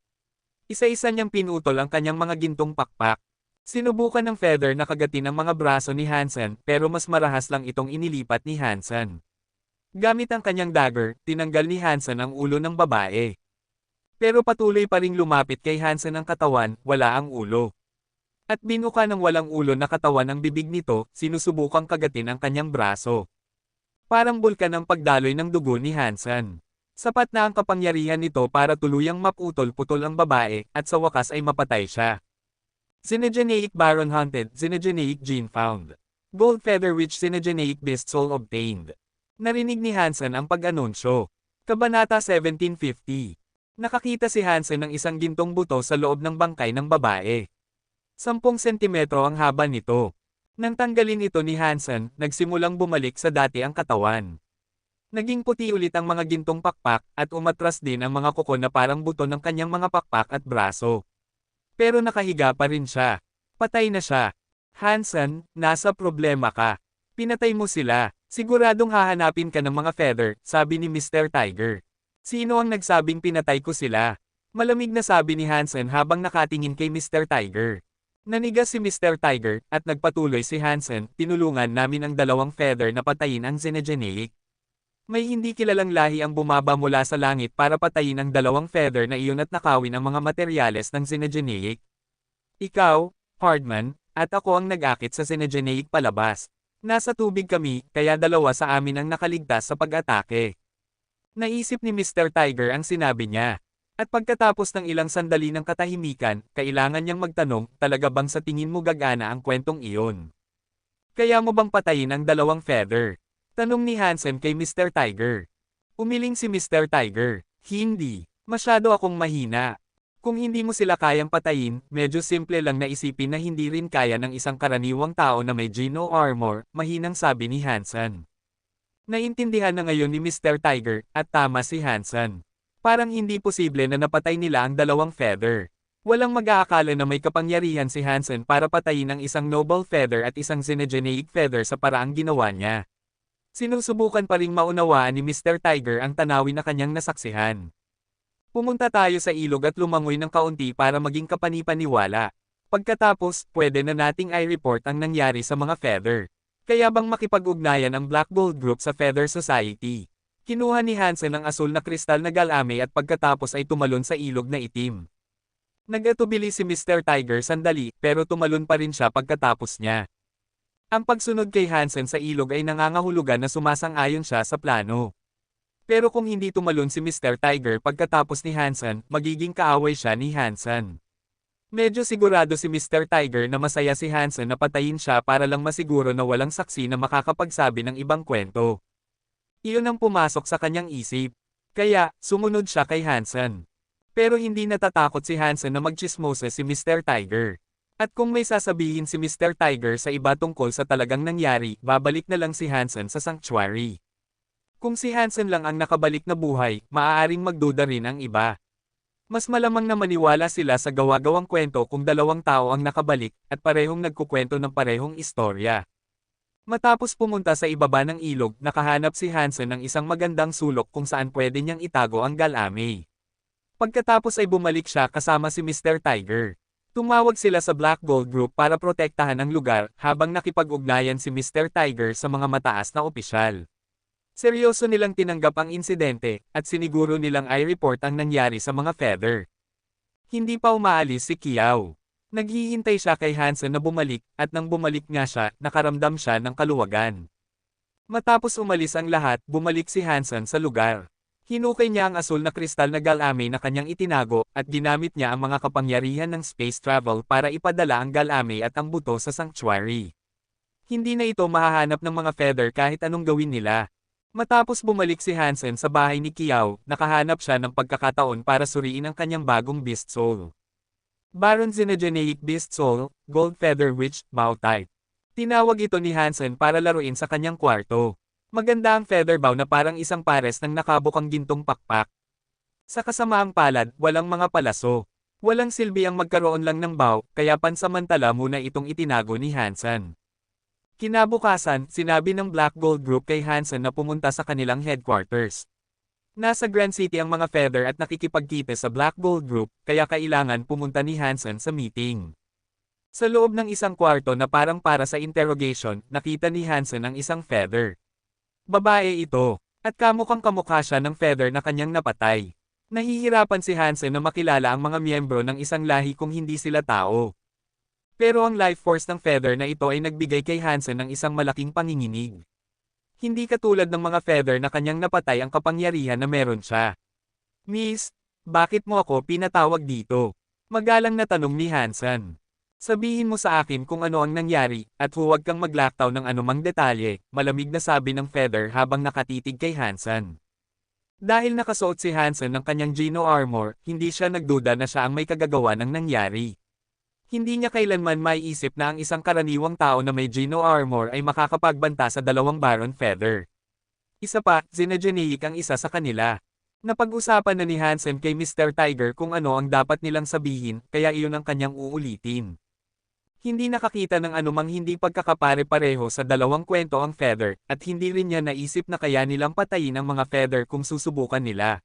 Isa-isa niyang pinutol ang kanyang mga gintong pakpak. Sinubukan ng Feather na kagatin ang mga braso ni Hansen, pero mas marahas lang itong inilipat ni Hansen. Gamit ang kanyang dagger, tinanggal ni Hansen ang ulo ng babae. Pero patuloy pa ring lumapit kay Hansen ang katawan, wala ang ulo. At binuka ng walang ulo na katawan ang bibig nito, sinusubukang kagatin ang kanyang braso. Parang bulkan ang pagdaloy ng dugo ni Hansen. Sapat na ang kapangyarihan nito para tuluyang maputol-putol ang babae, at sa wakas ay mapatay siya. Xenogeneic Baron hunted, Xenogeneic gene found. Gold Feather Witch Xenogeneic Beast Soul obtained. Narinig ni Hansen ang pag-anunsyo. Kabanata 1750. Nakakita si Hansen ng isang gintong buto sa loob ng bangkay ng babae. 10 sentimetro ang haba nito. Nang tanggalin ito ni Hansen, nagsimulang bumalik sa dati ang katawan. Naging puti ulit ang mga gintong pakpak, at umatras din ang mga kuko na parang buto ng kanyang mga pakpak at braso. Pero nakahiga pa rin siya. Patay na siya. Hansen, nasa problema ka. Pinatay mo sila. Siguradong hahanapin ka ng mga Feather, sabi ni Mr. Tiger. Sino ang nagsabing pinatay ko sila? Malamig na sabi ni Hansen habang nakatingin kay Mr. Tiger. Nanigas si Mr. Tiger, at nagpatuloy si Hansen, tinulungan namin ang 2 Feather na patayin ang xenogeneic. May hindi kilalang lahi ang bumaba mula sa langit para patayin ang 2 Feather na iyon at nakawin ang mga materyales ng xenogeneic. Ikaw, Hardman, at ako ang nag-akit sa xenogeneic palabas. Nasa tubig kami, kaya 2 sa amin ang nakaligtas sa pag-atake. Naisip ni Mr. Tiger ang sinabi niya. At pagkatapos ng ilang sandali ng katahimikan, kailangan niyang magtanong, talaga bang sa tingin mo gagana ang kwentong iyon? Kaya mo bang patayin ang 2 Feather? Tanong ni Hansen kay Mr. Tiger. Umiling si Mr. Tiger. Hindi. Masyado akong mahina. Kung hindi mo sila kayang patayin, medyo simple lang na isipin na hindi rin kaya ng isang karaniwang tao na may Gino armor, mahinang sabi ni Hansen. Naintindihan na ngayon ni Mr. Tiger, at tama si Hansen. Parang hindi posible na napatay nila ang 2 Feather. Walang mag-aakala na may kapangyarihan si Hansen para patayin ang isang Noble Feather at isang Xenogeneic Feather sa paraang ginawa niya. Sinusubukan pa ring maunawaan ni Mr. Tiger ang tanawin na kanyang nasaksihan. Pumunta tayo sa ilog at lumangoy ng kaunti para maging kapani-paniwala. Pagkatapos, pwede na nating i-report ang nangyari sa mga Feather. Kaya bang makipag-ugnayan ang Black Gold Group sa Feather Society? Kinuha ni Hansen ang asul na kristal na galame at pagkatapos ay tumalon sa ilog na itim. Nag-atubili si Mr. Tiger sandali, pero tumalon pa rin siya pagkatapos niya. Ang pagsunod kay Hansen sa ilog ay nangangahulugan na sumasang-ayon siya sa plano. Pero kung hindi tumalon si Mr. Tiger pagkatapos ni Hansen, magiging kaaway siya ni Hansen. Medyo sigurado si Mr. Tiger na masaya si Hansen na patayin siya para lang masiguro na walang saksi na makakapagsabi ng ibang kwento. Iyon ang pumasok sa kanyang isip. Kaya, sumunod siya kay Hansen. Pero hindi natatakot si Hansen na magchismosa si Mr. Tiger. At kung may sasabihin si Mr. Tiger sa iba tungkol sa talagang nangyari, babalik na lang si Hansen sa sanctuary. Kung si Hansen lang ang nakabalik na buhay, maaaring magduda rin ang iba. Mas malamang na maniwala sila sa gawa-gawang kwento kung dalawang tao ang nakabalik at parehong nagkukwento ng parehong istorya. Matapos pumunta sa ibaba ng ilog, nakahanap si Hansen ng isang magandang sulok kung saan pwede niyang itago ang Galamay. Pagkatapos ay bumalik siya kasama si Mr. Tiger. Tumawag sila sa Black Gold Group para protektahan ang lugar habang nakipag-ugnayan si Mr. Tiger sa mga mataas na opisyal. Seryoso nilang tinanggap ang insidente at siniguro nilang i-report ang nangyari sa mga Feather. Hindi pa umaalis si Kiao. Naghihintay siya kay Hansen na bumalik at nang bumalik nga siya, nakaramdam siya ng kaluwagan. Matapos umalis ang lahat, bumalik si Hansen sa lugar. Hinukay niya ang asul na kristal na Galamay na kanyang itinago at ginamit niya ang mga kapangyarihan ng space travel para ipadala ang Galamay at ang buto sa sanctuary. Hindi na ito mahahanap ng mga Feather kahit anong gawin nila. Matapos bumalik si Hansen sa bahay ni Kiao, nakahanap siya ng pagkakataon para suriin ang kanyang bagong Beast Soul. Baron Xenogeneic Beast Soul, Gold Feather Witch, Bow Type. Tinawag ito ni Hansen para laruin sa kanyang kwarto. Maganda ang feather bow na parang isang pares ng nakabukang gintong pakpak. Sa kasamaang palad, walang mga palaso. Walang silbi ang magkaroon lang ng bow, kaya pansamantala muna itong itinago ni Hansen. Kinabukasan, sinabi ng Black Gold Group kay Hansen na pumunta sa kanilang headquarters. Nasa Grand City ang mga Feather at nakikipagkita sa Black Gold Group, kaya kailangan pumunta ni Hansen sa meeting. Sa loob ng isang kwarto na parang para sa interrogation, nakita ni Hansen ang isang Feather. Babae ito, at kamukhang-kamukha siya ng Feather na kanyang napatay. Nahihirapan si Hansen na makilala ang mga miyembro ng isang lahi kung hindi sila tao. Pero ang life force ng Feather na ito ay nagbigay kay Hansen ng isang malaking panginginig. Hindi katulad ng mga Feather na kanyang napatay ang kapangyarihan na meron siya. Miss, bakit mo ako pinatawag dito? Magalang na tanong ni Hansen. Sabihin mo sa akin kung ano ang nangyari, at huwag kang maglaktaw ng anumang detalye, malamig na sabi ng Feather habang nakatitig kay Hansen. Dahil nakasuot si Hansen ng kanyang Geno armor, hindi siya nagduda na siya ang may kagagawa ng nangyari. Hindi niya kailanman maiisip na ang isang karaniwang tao na may Geno armor ay makakapagbanta sa dalawang Baron Feather. Isa pa, Xenogeneic ang isa sa kanila. Napag-usapan na ni Hansen kay Mr. Tiger kung ano ang dapat nilang sabihin, kaya iyon ang kanyang uulitin. Hindi nakakita ng anumang hindi pagkakapare-pareho sa dalawang kwento ang Feather, at hindi rin niya naisip na kaya nilang patayin ang mga Feather kung susubukan nila.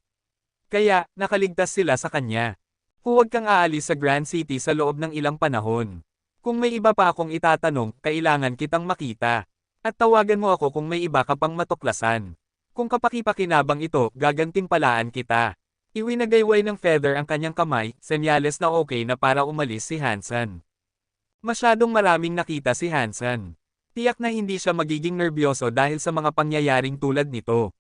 Kaya, nakaligtas sila sa kanya. Huwag kang aalis sa Grand City sa loob ng ilang panahon. Kung may iba pa akong itatanong, kailangan kitang makita. At tawagan mo ako kung may iba ka pang matuklasan. Kung kapaki-pakinabang ito, gagantimpalaan kita. Iwinagayway ng Feather ang kanyang kamay, senyales na okay na para umalis si Hansen. Masyadong maraming nakita si Hansen. Tiyak na hindi siya magiging nerbiyoso dahil sa mga pangyayaring tulad nito.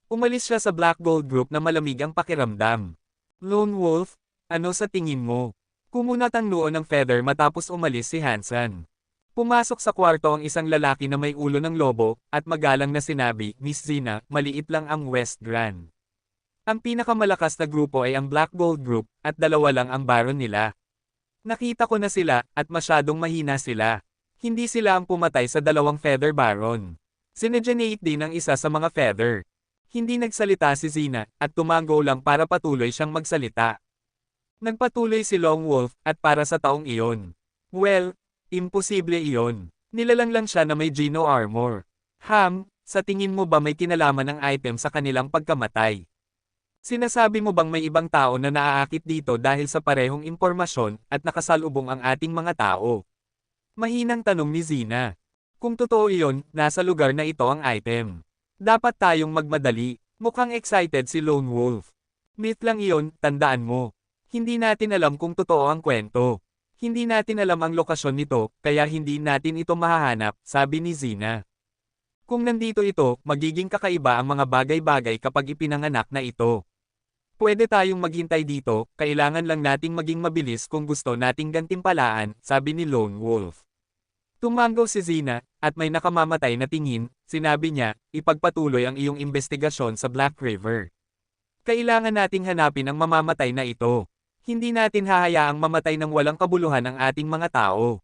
Umalis siya sa Black Gold Group na malamig ang pakiramdam. Lone Wolf, ano sa tingin mo? Kumunat ang noo ng Feather matapos umalis si Hansen. Pumasok sa kwarto ang isang lalaki na may ulo ng lobo, at magalang na sinabi, Miss Zina, maliit lang ang West Grand. Ang pinakamalakas na grupo ay ang Black Gold Group, at dalawa lang ang baron nila. Nakita ko na sila, at masyadong mahina sila. Hindi sila ang pumatay sa dalawang Feather Baron. Xenogeneic din ang isa sa mga Feather. Hindi nagsalita si Zina, at tumango lang para patuloy siyang magsalita. Nagpatuloy si Long Wolf, at para sa taong iyon. Well, imposible iyon. Nilalang lang siya na may Geno armor. Sa tingin mo ba may kinalaman ang item sa kanilang pagkamatay? Sinasabi mo bang may ibang tao na naaakit dito dahil sa parehong impormasyon at nakasalubong ang ating mga tao? Mahinang tanong ni Zina. Kung totoo iyon, nasa lugar na ito ang item. Dapat tayong magmadali. Mukhang excited si Lone Wolf. Myth lang iyon, tandaan mo. Hindi natin alam kung totoo ang kwento. Hindi natin alam ang lokasyon nito, kaya hindi natin ito mahahanap, sabi ni Zina. Kung nandito ito, magiging kakaiba ang mga bagay-bagay kapag ipinanganak na ito. Pwede tayong maghintay dito, kailangan lang nating maging mabilis kung gusto nating gantimpalaan, sabi ni Lone Wolf. Tumango si Zina, at may nakamamatay na tingin, sinabi niya, ipagpatuloy ang iyong investigasyon sa Black River. Kailangan nating hanapin ang mamamatay na ito. Hindi natin hahayaang mamatay ng walang kabuluhan ang ating mga tao.